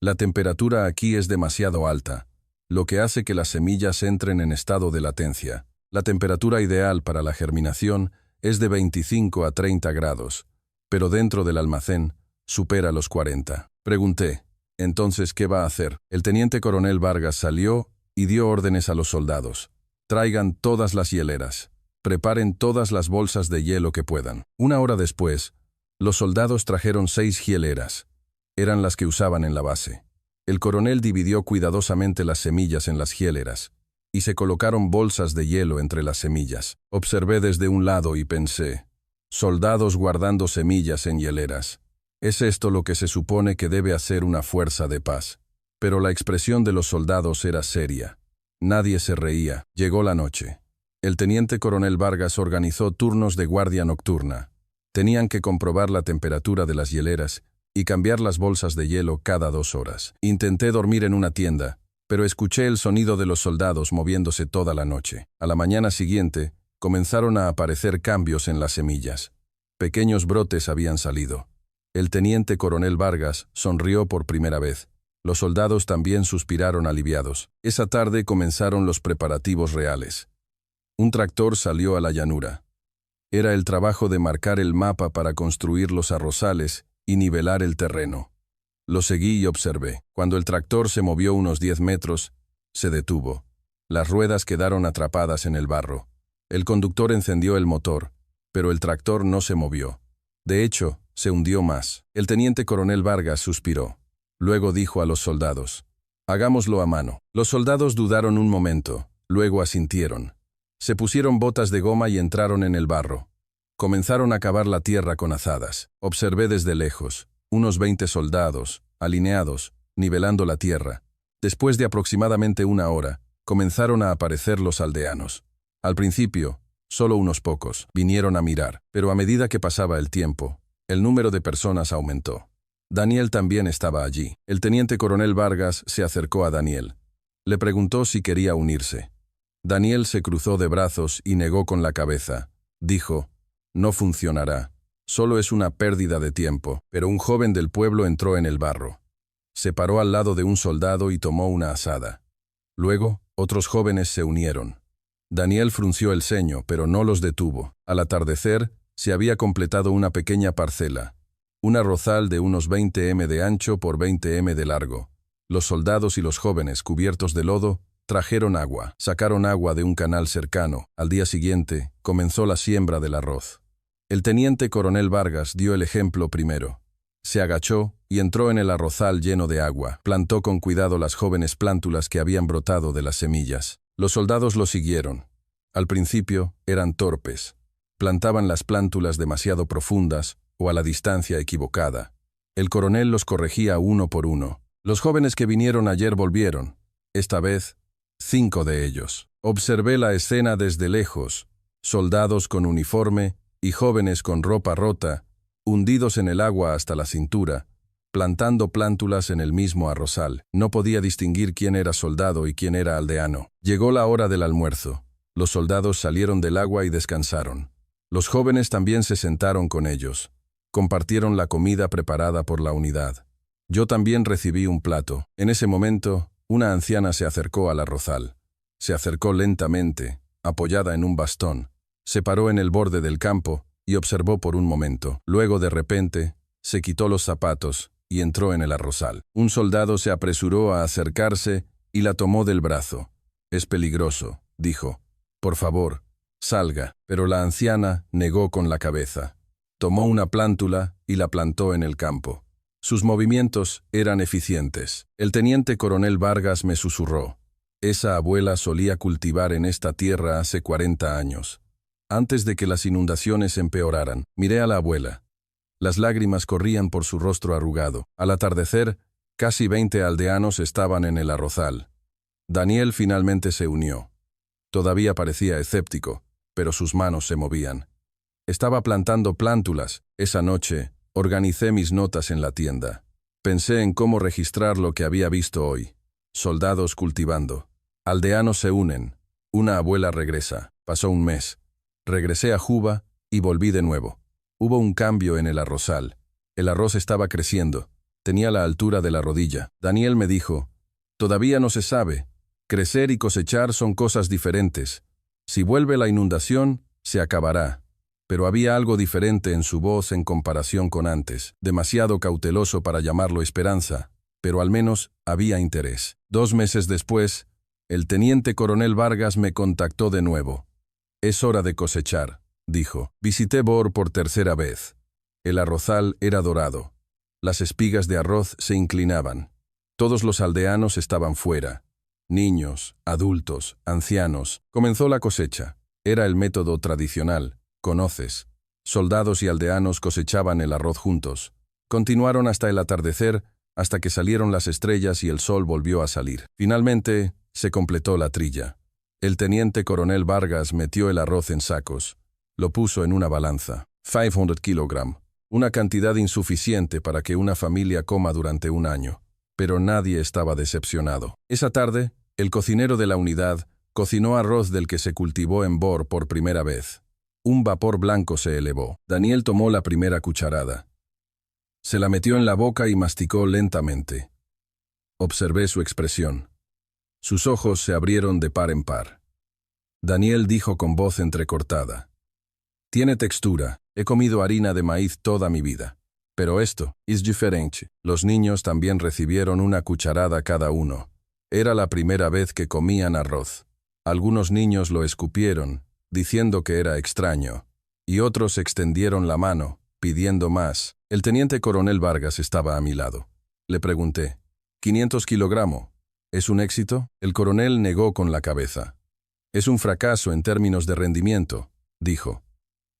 La temperatura aquí es demasiado alta, lo que hace que las semillas entren en estado de latencia. La temperatura ideal para la germinación es de 25 a 30 grados, pero dentro del almacén supera los 40. Pregunté, ¿entonces qué va a hacer? El teniente coronel Vargas salió y dio órdenes a los soldados. Traigan todas las hieleras. Preparen todas las bolsas de hielo que puedan. Una hora después, los soldados trajeron 6 hieleras. Eran las que usaban en la base. El coronel dividió cuidadosamente las semillas en las hieleras, y se colocaron bolsas de hielo entre las semillas. Observé desde un lado y pensé, soldados guardando semillas en hieleras. ¿Es esto lo que se supone que debe hacer una fuerza de paz? Pero la expresión de los soldados era seria. Nadie se reía. Llegó la noche. El teniente coronel Vargas organizó turnos de guardia nocturna. Tenían que comprobar la temperatura de las hieleras y cambiar las bolsas de hielo cada 2 horas. Intenté dormir en una tienda, pero escuché el sonido de los soldados moviéndose toda la noche. A la mañana siguiente, comenzaron a aparecer cambios en las semillas. Pequeños brotes habían salido. El teniente coronel Vargas sonrió por primera vez. Los soldados también suspiraron aliviados. Esa tarde comenzaron los preparativos reales. Un tractor salió a la llanura. Era el trabajo de marcar el mapa para construir los arrozales y nivelar el terreno. Lo seguí y observé. Cuando el tractor se movió unos 10 metros, se detuvo. Las ruedas quedaron atrapadas en el barro. El conductor encendió el motor, pero el tractor no se movió. De hecho, se hundió más. El teniente coronel Vargas suspiró. Luego dijo a los soldados, hagámoslo a mano. Los soldados dudaron un momento, luego asintieron. Se pusieron botas de goma y entraron en el barro. Comenzaron a cavar la tierra con azadas. Observé desde lejos, unos 20 soldados, alineados, nivelando la tierra. Después de aproximadamente 1 hora, comenzaron a aparecer los aldeanos. Al principio, Solo unos pocos vinieron a mirar, pero a medida que pasaba el tiempo, el número de personas aumentó. Daniel también estaba allí. El teniente coronel Vargas se acercó a Daniel. Le preguntó si quería unirse. Daniel se cruzó de brazos y negó con la cabeza. Dijo, «No funcionará. Solo es una pérdida de tiempo». Pero un joven del pueblo entró en el barro. Se paró al lado de un soldado y tomó una asada. Luego, otros jóvenes se unieron. Daniel frunció el ceño, pero no los detuvo. Al atardecer, se había completado una pequeña parcela. Un arrozal de unos 20 m de ancho por 20 m de largo. Los soldados y los jóvenes, cubiertos de lodo, trajeron agua. Sacaron agua de un canal cercano. Al día siguiente, comenzó la siembra del arroz. El teniente coronel Vargas dio el ejemplo primero. Se agachó y entró en el arrozal lleno de agua. Plantó con cuidado las jóvenes plántulas que habían brotado de las semillas. Los soldados lo siguieron. Al principio, eran torpes. Plantaban las plántulas demasiado profundas o a la distancia equivocada. El coronel los corregía uno por uno. Los jóvenes que vinieron ayer volvieron. Esta vez, 5 de ellos. Observé la escena desde lejos. Soldados con uniforme y jóvenes con ropa rota, hundidos en el agua hasta la cintura, plantando plántulas en el mismo arrozal. No podía distinguir quién era soldado y quién era aldeano. Llegó la hora del almuerzo. Los soldados salieron del agua y descansaron. Los jóvenes también se sentaron con ellos. Compartieron la comida preparada por la unidad. Yo también recibí un plato. En ese momento, una anciana se acercó al arrozal. Se acercó lentamente, apoyada en un bastón. Se paró en el borde del campo y observó por un momento. Luego, de repente, se quitó los zapatos y entró en el arrozal. Un soldado se apresuró a acercarse y la tomó del brazo. «Es peligroso», dijo. «Por favor, salga». Pero la anciana negó con la cabeza. Tomó una plántula y la plantó en el campo. Sus movimientos eran eficientes. El teniente coronel Vargas me susurró. «Esa abuela solía cultivar en esta tierra hace 40 años. Antes de que las inundaciones empeoraran». Miré a la abuela. Las lágrimas corrían por su rostro arrugado. Al atardecer, casi 20 aldeanos estaban en el arrozal. Daniel finalmente se unió. Todavía parecía escéptico, pero sus manos se movían. Estaba plantando plántulas. Esa noche, organicé mis notas en la tienda. Pensé en cómo registrar lo que había visto hoy. Soldados cultivando. Aldeanos se unen. Una abuela regresa. Pasó un mes. Regresé a Juba y volví de nuevo. Hubo un cambio en el arrozal. El arroz estaba creciendo. Tenía la altura de la rodilla. Daniel me dijo, «Todavía no se sabe. Crecer y cosechar son cosas diferentes. Si vuelve la inundación, se acabará». Pero había algo diferente en su voz en comparación con antes. Demasiado cauteloso para llamarlo esperanza, pero al menos había interés. 2 meses después, el teniente coronel Vargas me contactó de nuevo. «Es hora de cosechar», dijo. Visité Bor por tercera vez. El arrozal era dorado. Las espigas de arroz se inclinaban. Todos los aldeanos estaban fuera. Niños, adultos, ancianos. Comenzó la cosecha. Era el método tradicional. Conoces. Soldados y aldeanos cosechaban el arroz juntos. Continuaron hasta el atardecer, hasta que salieron las estrellas y el sol volvió a salir. Finalmente, se completó la trilla. El teniente coronel Vargas metió el arroz en sacos. Lo puso en una balanza. 500 kilogramos. Una cantidad insuficiente para que una familia coma durante un año. Pero nadie estaba decepcionado. Esa tarde, el cocinero de la unidad cocinó arroz del que se cultivó en Bor por primera vez. Un vapor blanco se elevó. Daniel tomó la primera cucharada. Se la metió en la boca y masticó lentamente. Observé su expresión. Sus ojos se abrieron de par en par. Daniel dijo con voz entrecortada. «Tiene textura. He comido harina de maíz toda mi vida. Pero esto es diferente». Los niños también recibieron una cucharada cada uno. Era la primera vez que comían arroz. Algunos niños lo escupieron, diciendo que era extraño, y otros extendieron la mano, pidiendo más. El teniente coronel Vargas estaba a mi lado. Le pregunté, «¿500 kilogramos? ¿Es un éxito?» El coronel negó con la cabeza. «Es un fracaso en términos de rendimiento», dijo.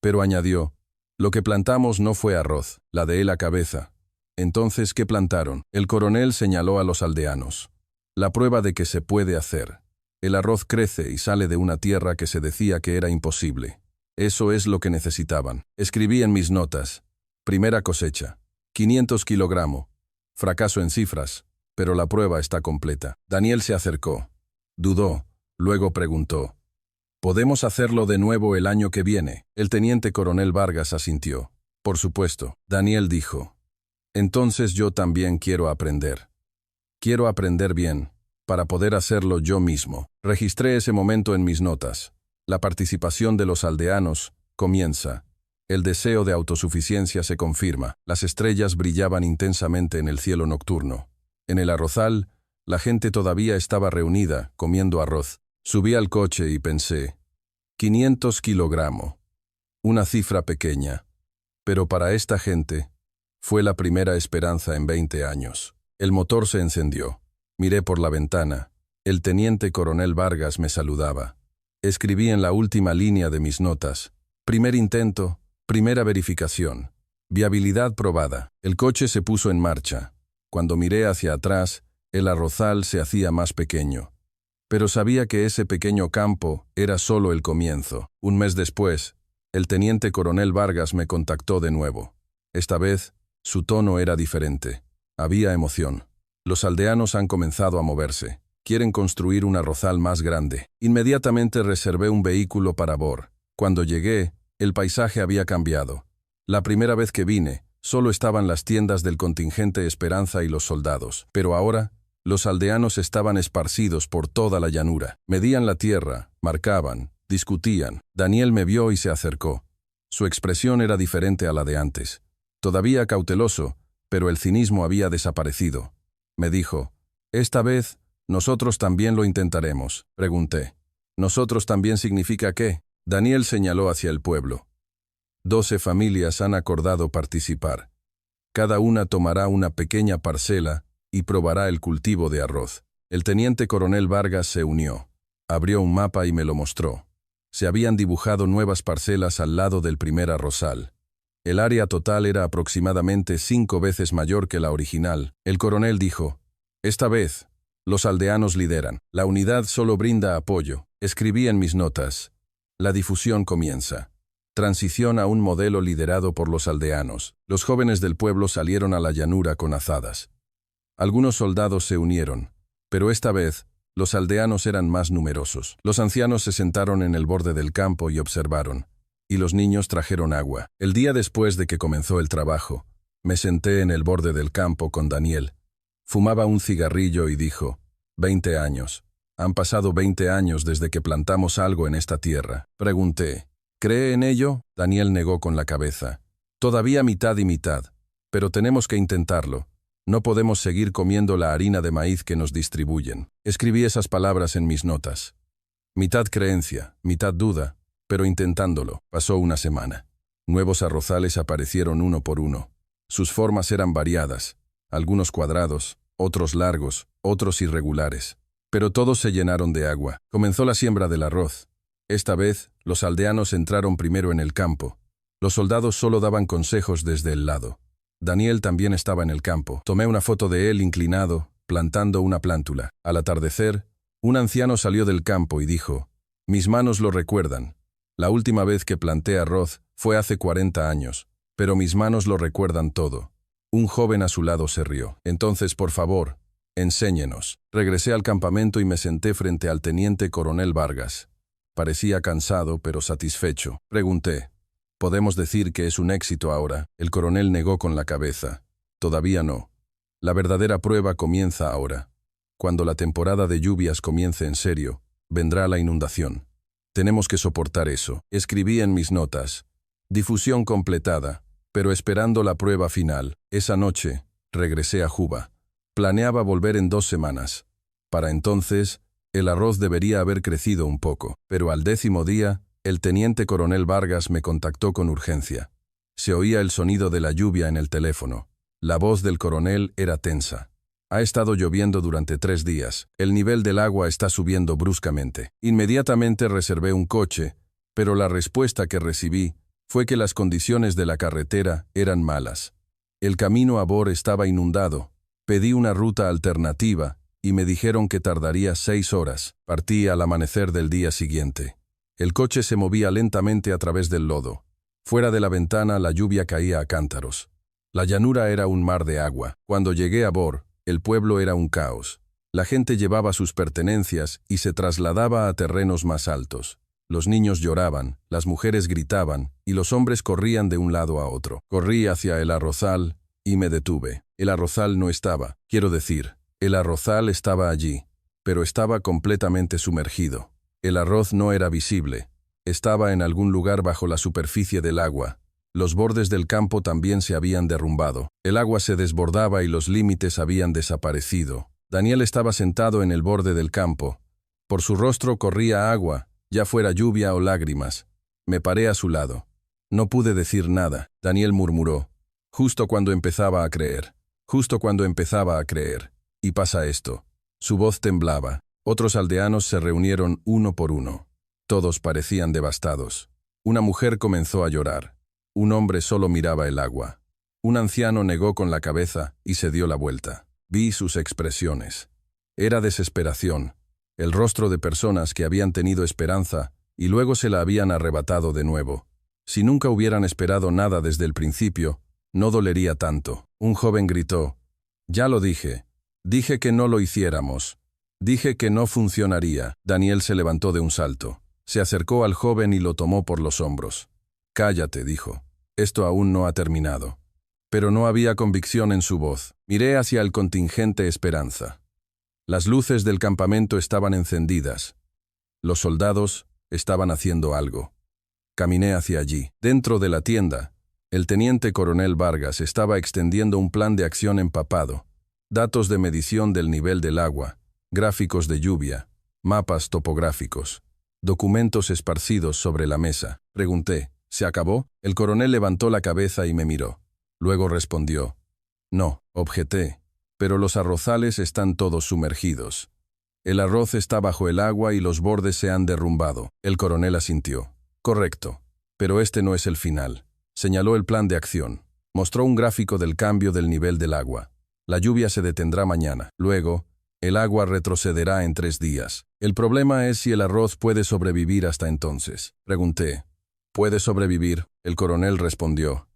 Pero añadió, «Lo que plantamos no fue arroz». Ladeé la cabeza. «Entonces, ¿qué plantaron?» El coronel señaló a los aldeanos. «La prueba de que se puede hacer. El arroz crece y sale de una tierra que se decía que era imposible. Eso es lo que necesitaban. Escribí en mis notas. Primera cosecha. 500 kilogramos. Fracaso en cifras, pero la prueba está completa. Daniel se acercó. Dudó. Luego preguntó. ¿Podemos hacerlo de nuevo el año que viene? El teniente coronel Vargas asintió. Por supuesto. Daniel dijo. Entonces yo también quiero aprender. Quiero aprender bien, para poder hacerlo yo mismo. Registré ese momento en mis notas. La participación de los aldeanos comienza. El deseo de autosuficiencia se confirma. Las estrellas brillaban intensamente en el cielo nocturno. En el arrozal, la gente todavía estaba reunida, comiendo arroz. Subí al coche y pensé, 500 kilogramos. Una cifra pequeña. Pero para esta gente, fue la primera esperanza en 20 años. El motor se encendió. Miré por la ventana. El teniente coronel Vargas me saludaba. Escribí en la última línea de mis notas. Primer intento, primera verificación. Viabilidad probada. El coche se puso en marcha. Cuando miré hacia atrás, el arrozal se hacía más pequeño. Pero sabía que ese pequeño campo era solo el comienzo. Un mes después, el teniente coronel Vargas me contactó de nuevo. Esta vez, su tono era diferente. Había emoción. Los aldeanos han comenzado a moverse. Quieren construir un arrozal más grande. Inmediatamente reservé un vehículo para Bor. Cuando llegué, el paisaje había cambiado. La primera vez que vine, solo estaban las tiendas del contingente Esperanza y los soldados. Pero ahora, los aldeanos estaban esparcidos por toda la llanura. Medían la tierra, marcaban, discutían. Daniel me vio y se acercó. Su expresión era diferente a la de antes. Todavía cauteloso, pero el cinismo había desaparecido. Me dijo, «Esta vez, nosotros también lo intentaremos». Pregunté, «¿Nosotros también significa qué?» Daniel señaló hacia el pueblo. 12 familias han acordado participar. Cada una tomará una pequeña parcela y probará el cultivo de arroz. El teniente coronel Vargas se unió. Abrió un mapa y me lo mostró. Se habían dibujado nuevas parcelas al lado del primer arrozal. El área total era aproximadamente 5 veces mayor que la original. El coronel dijo, «Esta vez, los aldeanos lideran. La unidad solo brinda apoyo». Escribí en mis notas. La difusión comienza. Transición a un modelo liderado por los aldeanos. Los jóvenes del pueblo salieron a la llanura con azadas. Algunos soldados se unieron, pero esta vez, los aldeanos eran más numerosos. Los ancianos se sentaron en el borde del campo y observaron, y los niños trajeron agua. El día después de que comenzó el trabajo, me senté en el borde del campo con Daniel. Fumaba un cigarrillo y dijo, 20 años. Han pasado 20 años desde que plantamos algo en esta tierra. Pregunté, ¿cree en ello? Daniel negó con la cabeza. Todavía mitad y mitad, pero tenemos que intentarlo. No podemos seguir comiendo la harina de maíz que nos distribuyen. Escribí esas palabras en mis notas. Mitad creencia, mitad duda, pero intentándolo. Pasó una semana. Nuevos arrozales aparecieron uno por uno. Sus formas eran variadas, algunos cuadrados, otros largos, otros irregulares. Pero todos se llenaron de agua. Comenzó la siembra del arroz. Esta vez, los aldeanos entraron primero en el campo. Los soldados solo daban consejos desde el lado. Daniel también estaba en el campo. Tomé una foto de él inclinado, plantando una plántula. Al atardecer, un anciano salió del campo y dijo, «Mis manos lo recuerdan. La última vez que planté arroz fue hace 40 años, pero mis manos lo recuerdan todo». Un joven a su lado se rió. «Entonces, por favor, enséñenos». Regresé al campamento y me senté frente al teniente coronel Vargas. Parecía cansado, pero satisfecho. Pregunté, ¿podemos decir que es un éxito ahora? El coronel negó con la cabeza. Todavía no. La verdadera prueba comienza ahora. Cuando la temporada de lluvias comience en serio, vendrá la inundación. Tenemos que soportar eso. Escribí en mis notas. Difusión completada, pero esperando la prueba final. Esa noche, regresé a Juba. Planeaba volver en 2 semanas. Para entonces, el arroz debería haber crecido un poco, pero al 10º día, el teniente coronel Vargas me contactó con urgencia. Se oía el sonido de la lluvia en el teléfono. La voz del coronel era tensa. Ha estado lloviendo durante 3 días. El nivel del agua está subiendo bruscamente. Inmediatamente reservé un coche, pero la respuesta que recibí fue que las condiciones de la carretera eran malas. El camino a Bor estaba inundado. Pedí una ruta alternativa y me dijeron que tardaría 6 horas. Partí al amanecer del día siguiente. El coche se movía lentamente a través del lodo. Fuera de la ventana la lluvia caía a cántaros. La llanura era un mar de agua. Cuando llegué a Bor, el pueblo era un caos. La gente llevaba sus pertenencias y se trasladaba a terrenos más altos. Los niños lloraban, las mujeres gritaban y los hombres corrían de un lado a otro. Corrí hacia el arrozal y me detuve. El arrozal no estaba. Quiero decir, el arrozal estaba allí, pero estaba completamente sumergido. El arroz no era visible. Estaba en algún lugar bajo la superficie del agua. Los bordes del campo también se habían derrumbado. El agua se desbordaba y los límites habían desaparecido. Daniel estaba sentado en el borde del campo. Por su rostro corría agua, ya fuera lluvia o lágrimas. Me paré a su lado. No pude decir nada. Daniel murmuró. Justo cuando empezaba a creer. Justo cuando empezaba a creer. Y pasa esto. Su voz temblaba. Otros aldeanos se reunieron uno por uno. Todos parecían devastados. Una mujer comenzó a llorar. Un hombre solo miraba el agua. Un anciano negó con la cabeza y se dio la vuelta. Vi sus expresiones. Era desesperación. El rostro de personas que habían tenido esperanza y luego se la habían arrebatado de nuevo. Si nunca hubieran esperado nada desde el principio, no dolería tanto. Un joven gritó. Ya lo dije. Dije que no lo hiciéramos. Dije que no funcionaría. Daniel se levantó de un salto. Se acercó al joven y lo tomó por los hombros. Cállate, dijo. Esto aún no ha terminado. Pero no había convicción en su voz. Miré hacia el contingente Esperanza. Las luces del campamento estaban encendidas. Los soldados estaban haciendo algo. Caminé hacia allí. Dentro de la tienda, el teniente coronel Vargas estaba extendiendo un plan de acción empapado. Datos de medición del nivel del agua, gráficos de lluvia, mapas topográficos, documentos esparcidos sobre la mesa. Pregunté, ¿se acabó? El coronel levantó la cabeza y me miró. Luego respondió. No, objeté, pero los arrozales están todos sumergidos. El arroz está bajo el agua y los bordes se han derrumbado. El coronel asintió. Correcto, pero este no es el final. Señaló el plan de acción. Mostró un gráfico del cambio del nivel del agua. La lluvia se detendrá mañana. Luego, el agua retrocederá en 3 días. El problema es si el arroz puede sobrevivir hasta entonces. Pregunté. ¿Puede sobrevivir? El coronel respondió.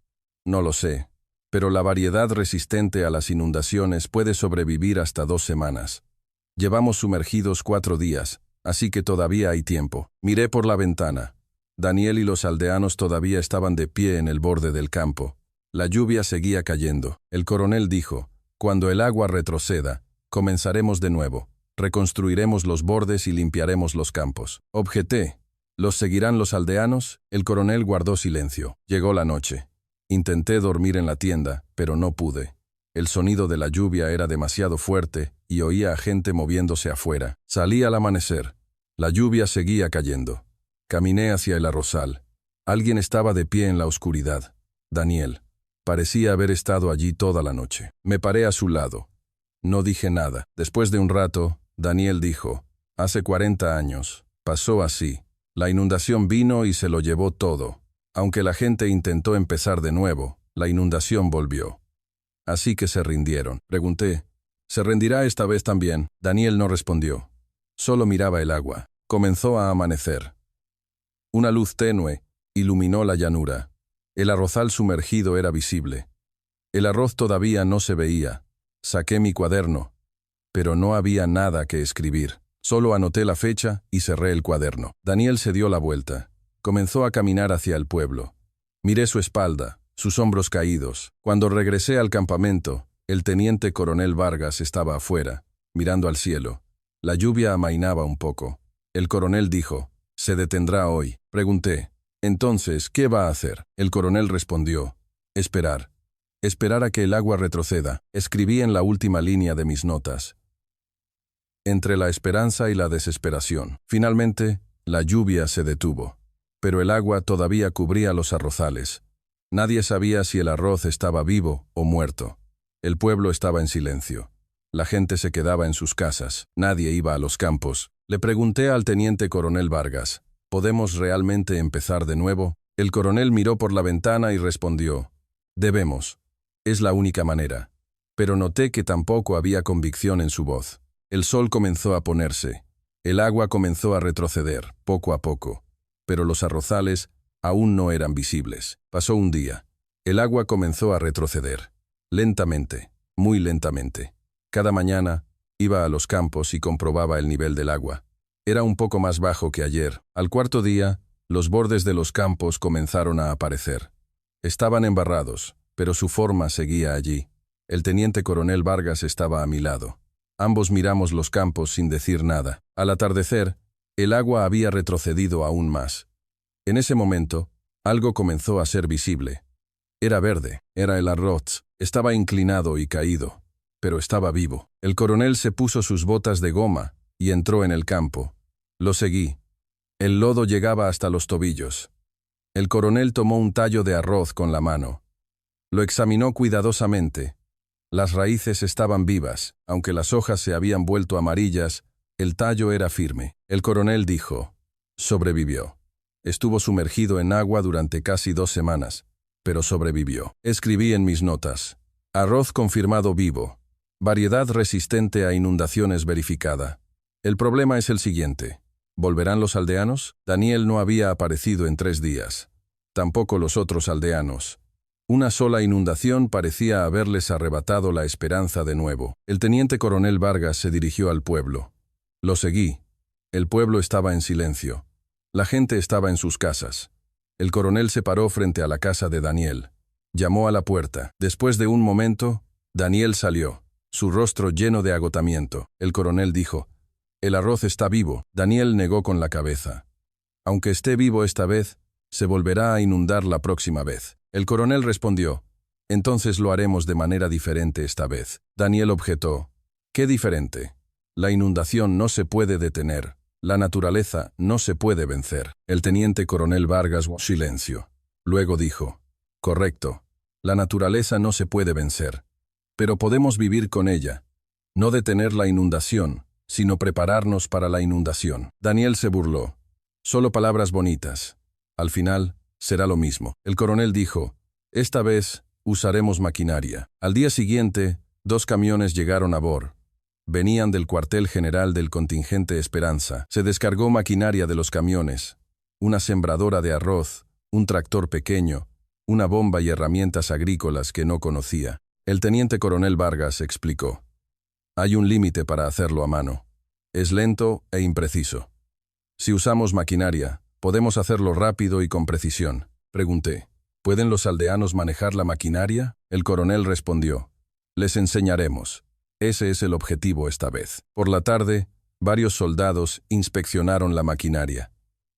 No lo sé, pero la variedad resistente a las inundaciones puede sobrevivir hasta 2 semanas. Llevamos sumergidos 4 días, así que todavía hay tiempo. Miré por la ventana. Daniel y los aldeanos todavía estaban de pie en el borde del campo. La lluvia seguía cayendo. El coronel dijo, cuando el agua retroceda, comenzaremos de nuevo. Reconstruiremos los bordes y limpiaremos los campos. Objeté. ¿Los seguirán los aldeanos? El coronel guardó silencio. Llegó la noche. Intenté dormir en la tienda, pero no pude. El sonido de la lluvia era demasiado fuerte y oía a gente moviéndose afuera. Salí al amanecer. La lluvia seguía cayendo. Caminé hacia el arrozal. Alguien estaba de pie en la oscuridad. Daniel. Parecía haber estado allí toda la noche. Me paré a su lado. No dije nada. Después de un rato, Daniel dijo, hace 40 años. Pasó así. La inundación vino y se lo llevó todo. Aunque la gente intentó empezar de nuevo, la inundación volvió. Así que se rindieron. Pregunté, ¿se rendirá esta vez también? Daniel no respondió. Solo miraba el agua. Comenzó a amanecer. Una luz tenue iluminó la llanura. El arrozal sumergido era visible. El arroz todavía no se veía. Saqué mi cuaderno, pero no había nada que escribir. Solo anoté la fecha y cerré el cuaderno. Daniel se dio la vuelta. Comenzó a caminar hacia el pueblo. Miré su espalda, sus hombros caídos. Cuando regresé al campamento, el teniente coronel Vargas estaba afuera, mirando al cielo. La lluvia amainaba un poco. El coronel dijo, «Se detendrá hoy». Pregunté, «Entonces, ¿qué va a hacer?» El coronel respondió, «Esperar. Esperar a que el agua retroceda». Escribí en la última línea de mis notas. Entre la esperanza y la desesperación. Finalmente, la lluvia se detuvo. Pero el agua todavía cubría los arrozales. Nadie sabía si el arroz estaba vivo o muerto. El pueblo estaba en silencio. La gente se quedaba en sus casas. Nadie iba a los campos. Le pregunté al teniente coronel Vargas, ¿podemos realmente empezar de nuevo? El coronel miró por la ventana y respondió, «Debemos. Es la única manera». Pero noté que tampoco había convicción en su voz. El sol comenzó a ponerse. El agua comenzó a retroceder, poco a poco. pero los arrozales aún no eran visibles. Pasó un día. El agua comenzó a retroceder. Lentamente, muy lentamente. Cada mañana iba a los campos y comprobaba el nivel del agua. Era un poco más bajo que ayer. Al cuarto día, los bordes de los campos comenzaron a aparecer. Estaban embarrados, pero su forma seguía allí. El teniente coronel Vargas estaba a mi lado. Ambos miramos los campos sin decir nada. Al atardecer, el agua había retrocedido aún más. En ese momento, algo comenzó a ser visible. Era verde, era el arroz. Estaba inclinado y caído, pero estaba vivo. El coronel se puso sus botas de goma y entró en el campo. Lo seguí. El lodo llegaba hasta los tobillos. El coronel tomó un tallo de arroz con la mano. Lo examinó cuidadosamente. Las raíces estaban vivas, aunque las hojas se habían vuelto amarillas, el tallo era firme. El coronel dijo, sobrevivió. Estuvo sumergido en agua durante casi 2 semanas, pero sobrevivió. Escribí en mis notas, arroz confirmado vivo, variedad resistente a inundaciones verificada. El problema es el siguiente. ¿Volverán los aldeanos? Daniel no había aparecido en 3 días. Tampoco los otros aldeanos. Una sola inundación parecía haberles arrebatado la esperanza de nuevo. El teniente coronel Vargas se dirigió al pueblo. Lo seguí. El pueblo estaba en silencio. La gente estaba en sus casas. El coronel se paró frente a la casa de Daniel. Llamó a la puerta. Después de un momento, Daniel salió, su rostro lleno de agotamiento. El coronel dijo, «El arroz está vivo». Daniel negó con la cabeza. «Aunque esté vivo esta vez, se volverá a inundar la próxima vez». El coronel respondió, «Entonces lo haremos de manera diferente esta vez». Daniel objetó, «¿Qué diferente? La inundación no se puede detener. La naturaleza no se puede vencer». El teniente coronel Vargas silencio. Luego dijo, «Correcto. La naturaleza no se puede vencer. Pero podemos vivir con ella. No detener la inundación, sino prepararnos para la inundación». Daniel se burló. «Solo palabras bonitas. Al final, será lo mismo». El coronel dijo, «Esta vez usaremos maquinaria». Al día siguiente, 2 camiones llegaron a Bor. Venían del cuartel general del contingente Esperanza. Se descargó maquinaria de los camiones, una sembradora de arroz, un tractor pequeño, una bomba y herramientas agrícolas que no conocía. El teniente coronel Vargas explicó, «Hay un límite para hacerlo a mano. Es lento e impreciso. Si usamos maquinaria, podemos hacerlo rápido y con precisión». Pregunté, ¿pueden los aldeanos manejar la maquinaria? El coronel respondió, «Les enseñaremos. Ese es el objetivo esta vez». Por la tarde, varios soldados inspeccionaron la maquinaria.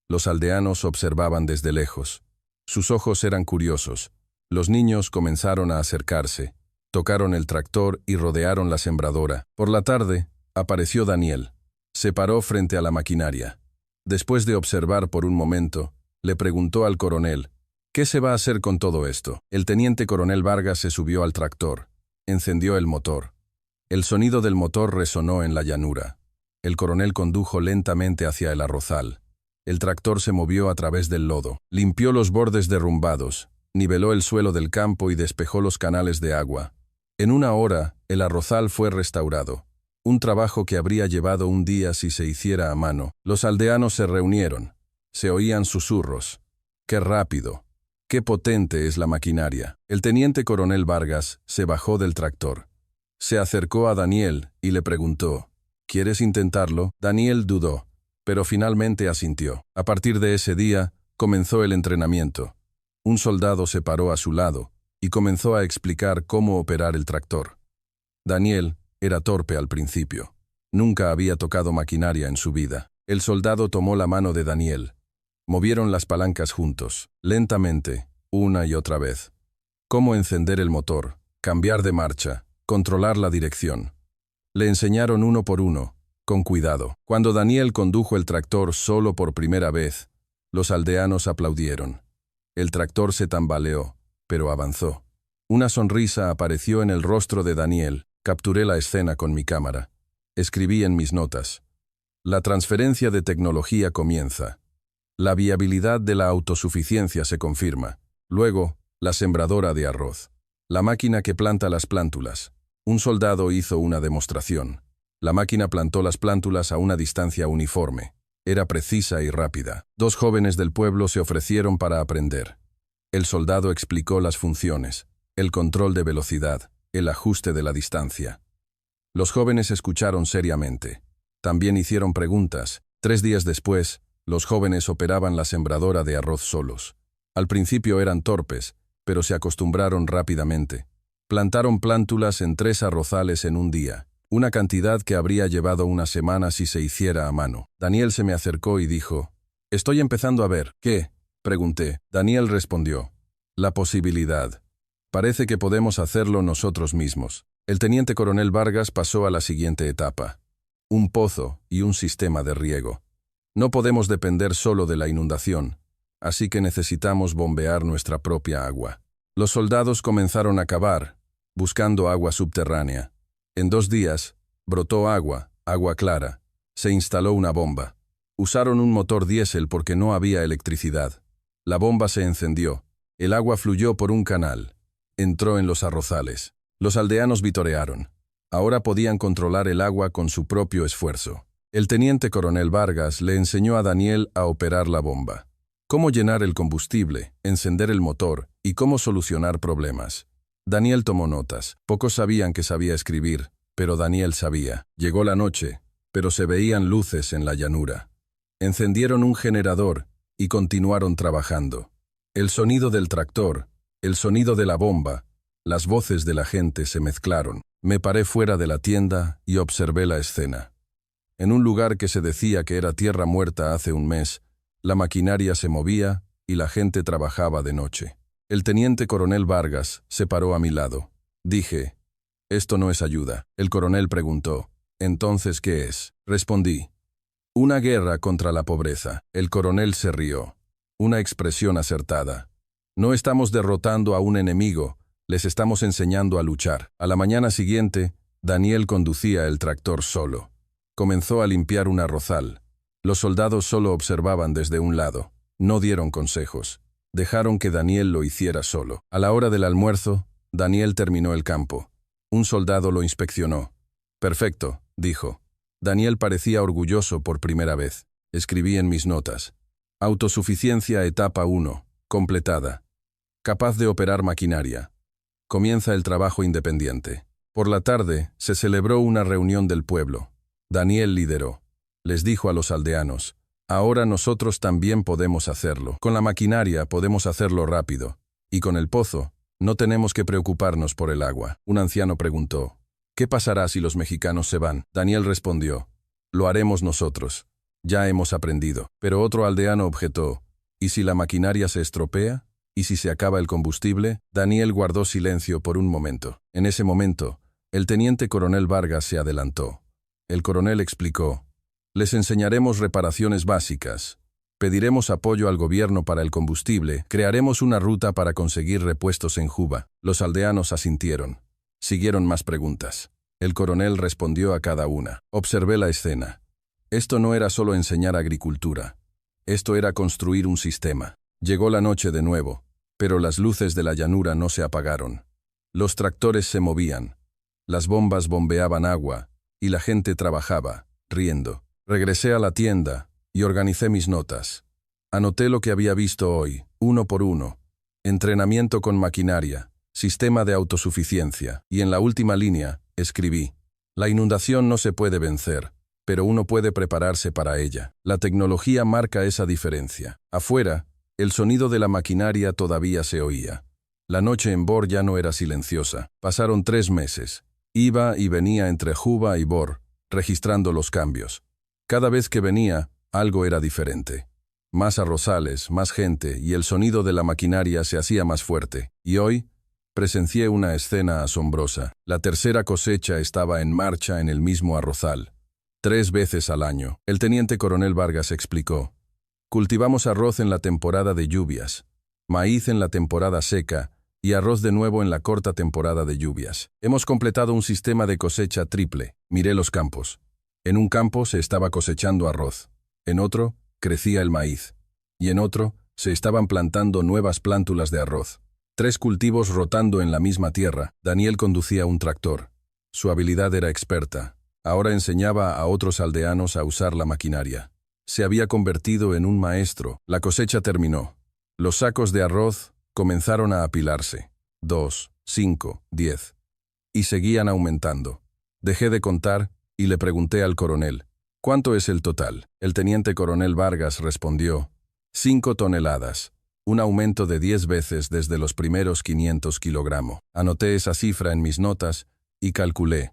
Los aldeanos observaban desde lejos. Sus ojos eran curiosos. Los niños comenzaron a acercarse, tocaron el tractor y rodearon la sembradora. Por la tarde, apareció Daniel. Se paró frente a la maquinaria. Después de observar por un momento, le preguntó al coronel, «¿Qué se va a hacer con todo esto?». El teniente coronel Vargas se subió al tractor. Encendió el motor. El sonido del motor resonó en la llanura. El coronel condujo lentamente hacia el arrozal. El tractor se movió a través del lodo, limpió los bordes derrumbados, niveló el suelo del campo y despejó los canales de agua. En 1 hora, el arrozal fue restaurado. Un trabajo que habría llevado un día si se hiciera a mano. Los aldeanos se reunieron. Se oían susurros. «¡Qué rápido! ¡Qué potente es la maquinaria!». El teniente coronel Vargas se bajó del tractor. Se acercó a Daniel y le preguntó, «¿Quieres intentarlo?». Daniel dudó, pero finalmente asintió. A partir de ese día, comenzó el entrenamiento. Un soldado se paró a su lado y comenzó a explicar cómo operar el tractor. Daniel era torpe al principio. Nunca había tocado maquinaria en su vida. El soldado tomó la mano de Daniel. Movieron las palancas juntos, lentamente, una y otra vez. Cómo encender el motor, cambiar de marcha, controlar la dirección. Le enseñaron uno por uno, con cuidado. Cuando Daniel condujo el tractor solo por primera vez, los aldeanos aplaudieron. El tractor se tambaleó, pero avanzó. Una sonrisa apareció en el rostro de Daniel. Capturé la escena con mi cámara. Escribí en mis notas. La transferencia de tecnología comienza. La viabilidad de la autosuficiencia se confirma. Luego, la sembradora de arroz. La máquina que planta las plántulas. Un soldado hizo una demostración. La máquina plantó las plántulas a una distancia uniforme. Era precisa y rápida. 2 jóvenes del pueblo se ofrecieron para aprender. El soldado explicó las funciones, el control de velocidad, el ajuste de la distancia. Los jóvenes escucharon seriamente. También hicieron preguntas. 3 días después, los jóvenes operaban la sembradora de arroz solos. Al principio eran torpes, pero se acostumbraron rápidamente. Plantaron plántulas en 3 arrozales en un día, una cantidad que habría llevado una semana si se hiciera a mano. Daniel se me acercó y dijo, «Estoy empezando a ver». «¿Qué?», pregunté. Daniel respondió, «La posibilidad. Parece que podemos hacerlo nosotros mismos». El teniente coronel Vargas pasó a la siguiente etapa. Un pozo y un sistema de riego. No podemos depender solo de la inundación, así que necesitamos bombear nuestra propia agua. Los soldados comenzaron a cavar, buscando agua subterránea. En 2 días, brotó agua clara. Se instaló una bomba. Usaron un motor diésel porque no había electricidad. La bomba se encendió. El agua fluyó por un canal. Entró en los arrozales. Los aldeanos vitorearon. Ahora podían controlar el agua con su propio esfuerzo. El teniente coronel Vargas le enseñó a Daniel a operar la bomba. Cómo llenar el combustible, encender el motor y cómo solucionar problemas. Daniel tomó notas. Pocos sabían que sabía escribir, pero Daniel sabía. Llegó la noche, pero se veían luces en la llanura. Encendieron un generador y continuaron trabajando. El sonido del tractor, el sonido de la bomba, las voces de la gente se mezclaron. Me paré fuera de la tienda y observé la escena. En un lugar que se decía que era tierra muerta hace un mes, la maquinaria se movía y la gente trabajaba de noche. El teniente coronel Vargas se paró a mi lado. Dije, «Esto no es ayuda». El coronel preguntó, «¿Entonces qué es?». Respondí, «Una guerra contra la pobreza». El coronel se rió. Una expresión acertada. «No estamos derrotando a un enemigo, les estamos enseñando a luchar». A la mañana siguiente, Daniel conducía el tractor solo. Comenzó a limpiar un arrozal. Los soldados solo observaban desde un lado. No dieron consejos. Dejaron que Daniel lo hiciera solo. A la hora del almuerzo, Daniel terminó el campo. Un soldado lo inspeccionó. «Perfecto», dijo. Daniel parecía orgulloso por primera vez. Escribí en mis notas. Autosuficiencia etapa 1, completada. Capaz de operar maquinaria. Comienza el trabajo independiente. Por la tarde, se celebró una reunión del pueblo. Daniel lideró. Les dijo a los aldeanos, «Ahora nosotros también podemos hacerlo. Con la maquinaria podemos hacerlo rápido. Y con el pozo, no tenemos que preocuparnos por el agua». Un anciano preguntó, «¿Qué pasará si los mexicanos se van?». Daniel respondió, «Lo haremos nosotros. Ya hemos aprendido». Pero otro aldeano objetó, «¿Y si la maquinaria se estropea? ¿Y si se acaba el combustible?». Daniel guardó silencio por un momento. En ese momento, el teniente coronel Vargas se adelantó. El coronel explicó, «Les enseñaremos reparaciones básicas. Pediremos apoyo al gobierno para el combustible. Crearemos una ruta para conseguir repuestos en Juba». Los aldeanos asintieron. Siguieron más preguntas. El coronel respondió a cada una. Observé la escena. Esto no era solo enseñar agricultura. Esto era construir un sistema. Llegó la noche de nuevo, pero las luces de la llanura no se apagaron. Los tractores se movían. Las bombas bombeaban agua, y la gente trabajaba, riendo. Regresé a la tienda y organicé mis notas. Anoté lo que había visto hoy, uno por uno. Entrenamiento con maquinaria, sistema de autosuficiencia, y en la última línea, escribí, «La inundación no se puede vencer, pero uno puede prepararse para ella». La tecnología marca esa diferencia. Afuera, el sonido de la maquinaria todavía se oía. La noche en Bor ya no era silenciosa. Pasaron 3 meses. Iba y venía entre Juba y Bor, registrando los cambios. Cada vez que venía, algo era diferente. Más arrozales, más gente, y el sonido de la maquinaria se hacía más fuerte. Y hoy, presencié una escena asombrosa. La tercera cosecha estaba en marcha en el mismo arrozal. 3 veces al año. El teniente coronel Vargas explicó. Cultivamos arroz en la temporada de lluvias, maíz en la temporada seca y arroz de nuevo en la corta temporada de lluvias. Hemos completado un sistema de cosecha triple. Miré los campos. En un campo se estaba cosechando arroz, en otro crecía el maíz, y en otro se estaban plantando nuevas plántulas de arroz. 3 cultivos rotando en la misma tierra. Daniel conducía un tractor. Su habilidad era experta. Ahora enseñaba a otros aldeanos a usar la maquinaria. se había convertido en un maestro. La cosecha terminó. Los sacos de arroz comenzaron a apilarse. 2, 5, 10. Y seguían aumentando. Dejé de contar y le pregunté al coronel, ¿cuánto es el total? El teniente coronel Vargas respondió, 5 toneladas, un aumento de 10 veces desde los primeros 500 kilogramos. Anoté esa cifra en mis notas y calculé.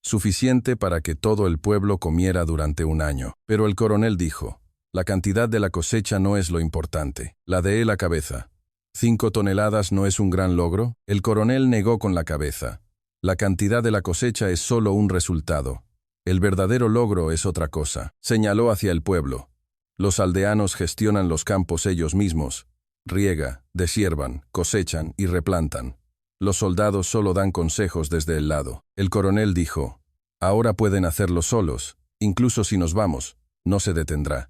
Suficiente para que todo el pueblo comiera durante un año. Pero el coronel dijo, la cantidad de la cosecha no es lo importante. Ladeé la cabeza. 5 toneladas no es un gran logro. El coronel negó con la cabeza. La cantidad de la cosecha es solo un resultado. El verdadero logro es otra cosa. Señaló hacia el pueblo. Los aldeanos gestionan los campos ellos mismos. Riega, deshiervan, cosechan y replantan. Los soldados solo dan consejos desde el lado. El coronel dijo, ahora pueden hacerlo solos, incluso si nos vamos, no se detendrá.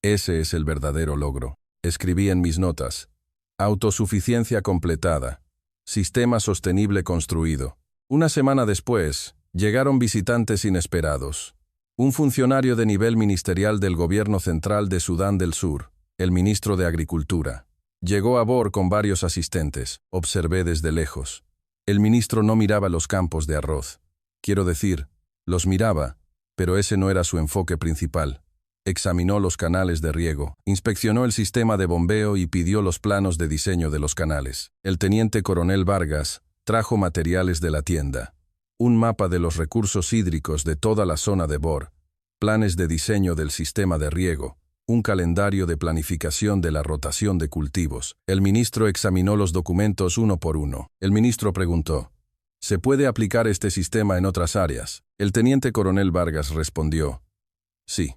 Ese es el verdadero logro. Escribí en mis notas. Autosuficiencia completada. Sistema sostenible construido. Una semana después, llegaron visitantes inesperados. Un funcionario de nivel ministerial del gobierno central de Sudán del Sur, el ministro de Agricultura. Llegó a Bor con varios asistentes. Observé desde lejos. El ministro no miraba los campos de arroz. Quiero decir, los miraba, pero ese no era su enfoque principal. Examinó los canales de riego, inspeccionó el sistema de bombeo y pidió los planos de diseño de los canales. El teniente coronel Vargas trajo materiales de la tienda. Un mapa de los recursos hídricos de toda la zona de Bor, planes de diseño del sistema de riego, un calendario de planificación de la rotación de cultivos. El ministro examinó los documentos uno por uno. El ministro preguntó, ¿se puede aplicar este sistema en otras áreas? El teniente coronel Vargas respondió, sí.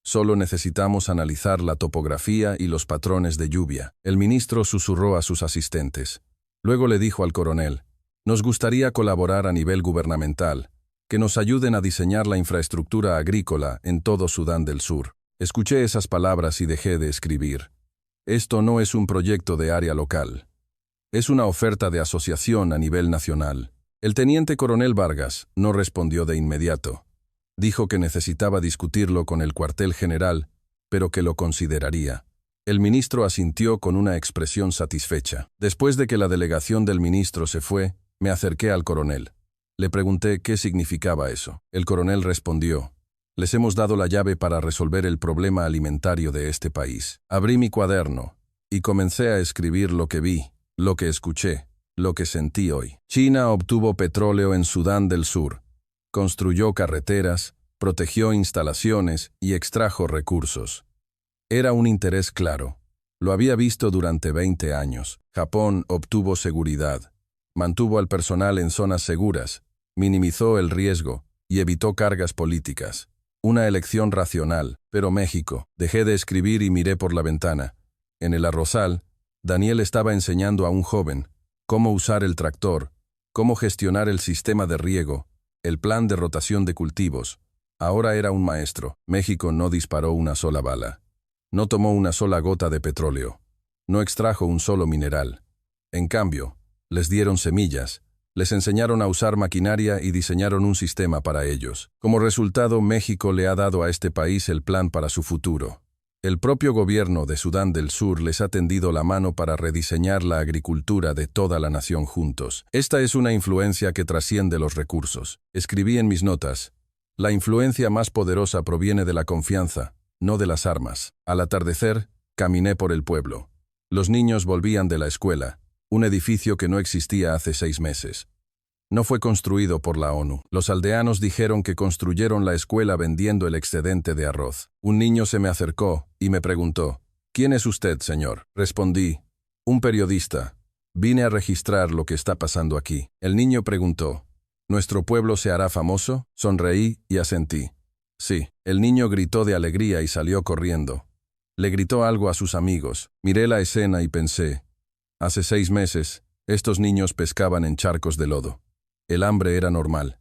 Solo necesitamos analizar la topografía y los patrones de lluvia. El ministro susurró a sus asistentes. Luego le dijo al coronel, nos gustaría colaborar a nivel gubernamental, que nos ayuden a diseñar la infraestructura agrícola en todo Sudán del Sur. Escuché esas palabras y dejé de escribir. Esto no es un proyecto de área local. Es una oferta de asociación a nivel nacional. El teniente coronel Vargas no respondió de inmediato. Dijo que necesitaba discutirlo con el cuartel general, pero que lo consideraría. El ministro asintió con una expresión satisfecha. Después de que la delegación del ministro se fue, me acerqué al coronel. Le pregunté qué significaba eso. El coronel respondió, les hemos dado la llave para resolver el problema alimentario de este país. Abrí mi cuaderno y comencé a escribir lo que vi, lo que escuché, lo que sentí hoy. China obtuvo petróleo en Sudán del Sur. Construyó carreteras, protegió instalaciones y extrajo recursos. Era un interés claro. Lo había visto durante 20 años. Japón obtuvo seguridad. Mantuvo al personal en zonas seguras, minimizó el riesgo y evitó cargas políticas. Una elección racional, pero México. Dejé de escribir y miré por la ventana. En el arrozal, Daniel estaba enseñando a un joven cómo usar el tractor, cómo gestionar el sistema de riego, el plan de rotación de cultivos. Ahora era un maestro. México no disparó una sola bala. No tomó una sola gota de petróleo. No extrajo un solo mineral. En cambio, les dieron semillas, les enseñaron a usar maquinaria y diseñaron un sistema para ellos. Como resultado, México le ha dado a este país el plan para su futuro. El propio gobierno de Sudán del Sur les ha tendido la mano para rediseñar la agricultura de toda la nación juntos. Esta es una influencia que trasciende los recursos. Escribí en mis notas, la influencia más poderosa proviene de la confianza, no de las armas. Al atardecer, caminé por el pueblo. Los niños volvían de la escuela, un edificio que no existía hace 6 meses. No fue construido por la ONU. Los aldeanos dijeron que construyeron la escuela vendiendo el excedente de arroz. Un niño se me acercó y me preguntó, ¿quién es usted, señor? Respondí, un periodista. Vine a registrar lo que está pasando aquí. El niño preguntó, ¿nuestro pueblo se hará famoso? Sonreí y asentí. Sí. El niño gritó de alegría y salió corriendo. Le gritó algo a sus amigos. Miré la escena y pensé, hace 6 meses, estos niños pescaban en charcos de lodo. El hambre era normal.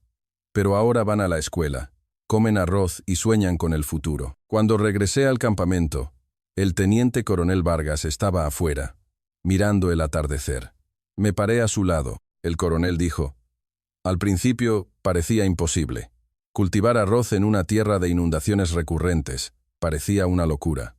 Pero ahora van a la escuela, comen arroz y sueñan con el futuro. Cuando regresé al campamento, el teniente coronel Vargas estaba afuera, mirando el atardecer. Me paré a su lado. El coronel dijo, al principio parecía imposible. Cultivar arroz en una tierra de inundaciones recurrentes parecía una locura.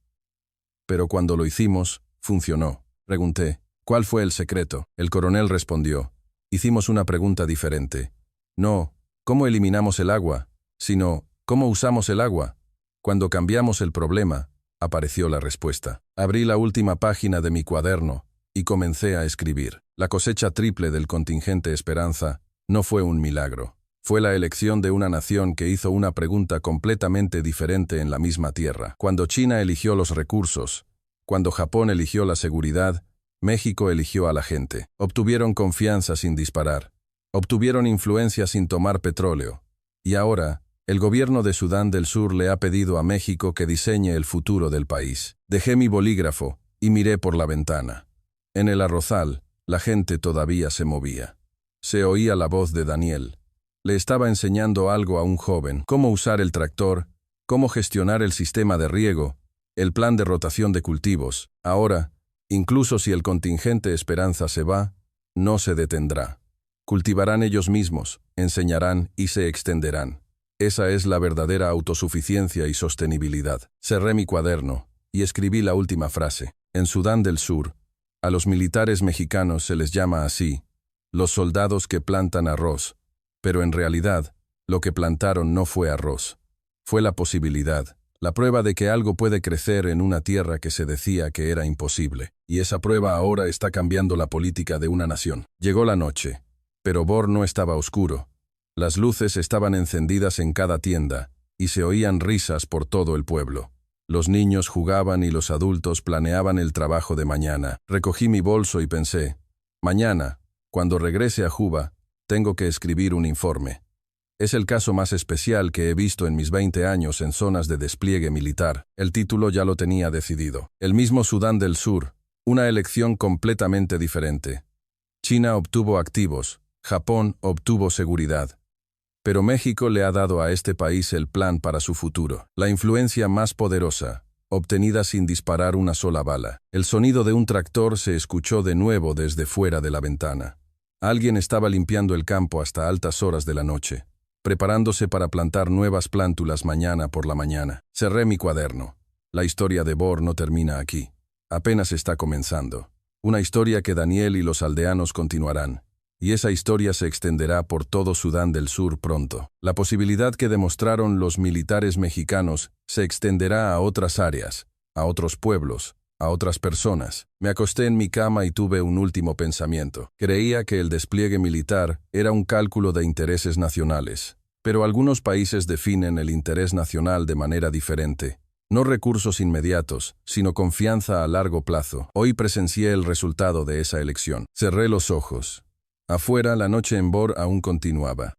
Pero cuando lo hicimos, funcionó. Pregunté, ¿cuál fue el secreto? El coronel respondió, hicimos una pregunta diferente. No, ¿cómo eliminamos el agua? Sino, ¿cómo usamos el agua? Cuando cambiamos el problema, apareció la respuesta. Abrí la última página de mi cuaderno y comencé a escribir. La cosecha triple del contingente Esperanza no fue un milagro. Fue la elección de una nación que hizo una pregunta completamente diferente en la misma tierra. Cuando China eligió los recursos, cuando Japón eligió la seguridad, México eligió a la gente. Obtuvieron confianza sin disparar. Obtuvieron influencia sin tomar petróleo. Y ahora, el gobierno de Sudán del Sur le ha pedido a México que diseñe el futuro del país. Dejé mi bolígrafo y miré por la ventana. En el arrozal, la gente todavía se movía. Se oía la voz de Daniel. Le estaba enseñando algo a un joven, cómo usar el tractor, cómo gestionar el sistema de riego, el plan de rotación de cultivos. Ahora, incluso si el contingente Esperanza se va, no se detendrá. Cultivarán ellos mismos, enseñarán y se extenderán. Esa es la verdadera autosuficiencia y sostenibilidad. Cerré mi cuaderno y escribí la última frase. En Sudán del Sur, a los militares mexicanos se les llama así, los soldados que plantan arroz, pero en realidad, lo que plantaron no fue arroz. Fue la posibilidad, la prueba de que algo puede crecer en una tierra que se decía que era imposible. Y esa prueba ahora está cambiando la política de una nación. Llegó la noche, pero Bor no estaba oscuro. Las luces estaban encendidas en cada tienda, y se oían risas por todo el pueblo. Los niños jugaban y los adultos planeaban el trabajo de mañana. Recogí mi bolso y pensé, mañana, cuando regrese a Juba, tengo que escribir un informe. Es el caso más especial que he visto en mis 20 años en zonas de despliegue militar. El título ya lo tenía decidido. El mismo Sudán del Sur, una elección completamente diferente. China obtuvo activos, Japón obtuvo seguridad. Pero México le ha dado a este país el plan para su futuro. La influencia más poderosa, obtenida sin disparar una sola bala. El sonido de un tractor se escuchó de nuevo desde fuera de la ventana. Alguien estaba limpiando el campo hasta altas horas de la noche, preparándose para plantar nuevas plántulas mañana por la mañana. Cerré mi cuaderno. La historia de Bor no termina aquí. Apenas está comenzando. Una historia que Daniel y los aldeanos continuarán. Y esa historia se extenderá por todo Sudán del Sur pronto. La posibilidad que demostraron los militares mexicanos se extenderá a otras áreas, a otros pueblos, a otras personas. Me acosté en mi cama y tuve un último pensamiento. Creía que el despliegue militar era un cálculo de intereses nacionales. Pero algunos países definen el interés nacional de manera diferente. No recursos inmediatos, sino confianza a largo plazo. Hoy presencié el resultado de esa elección. Cerré los ojos. Afuera, la noche en Bor aún continuaba.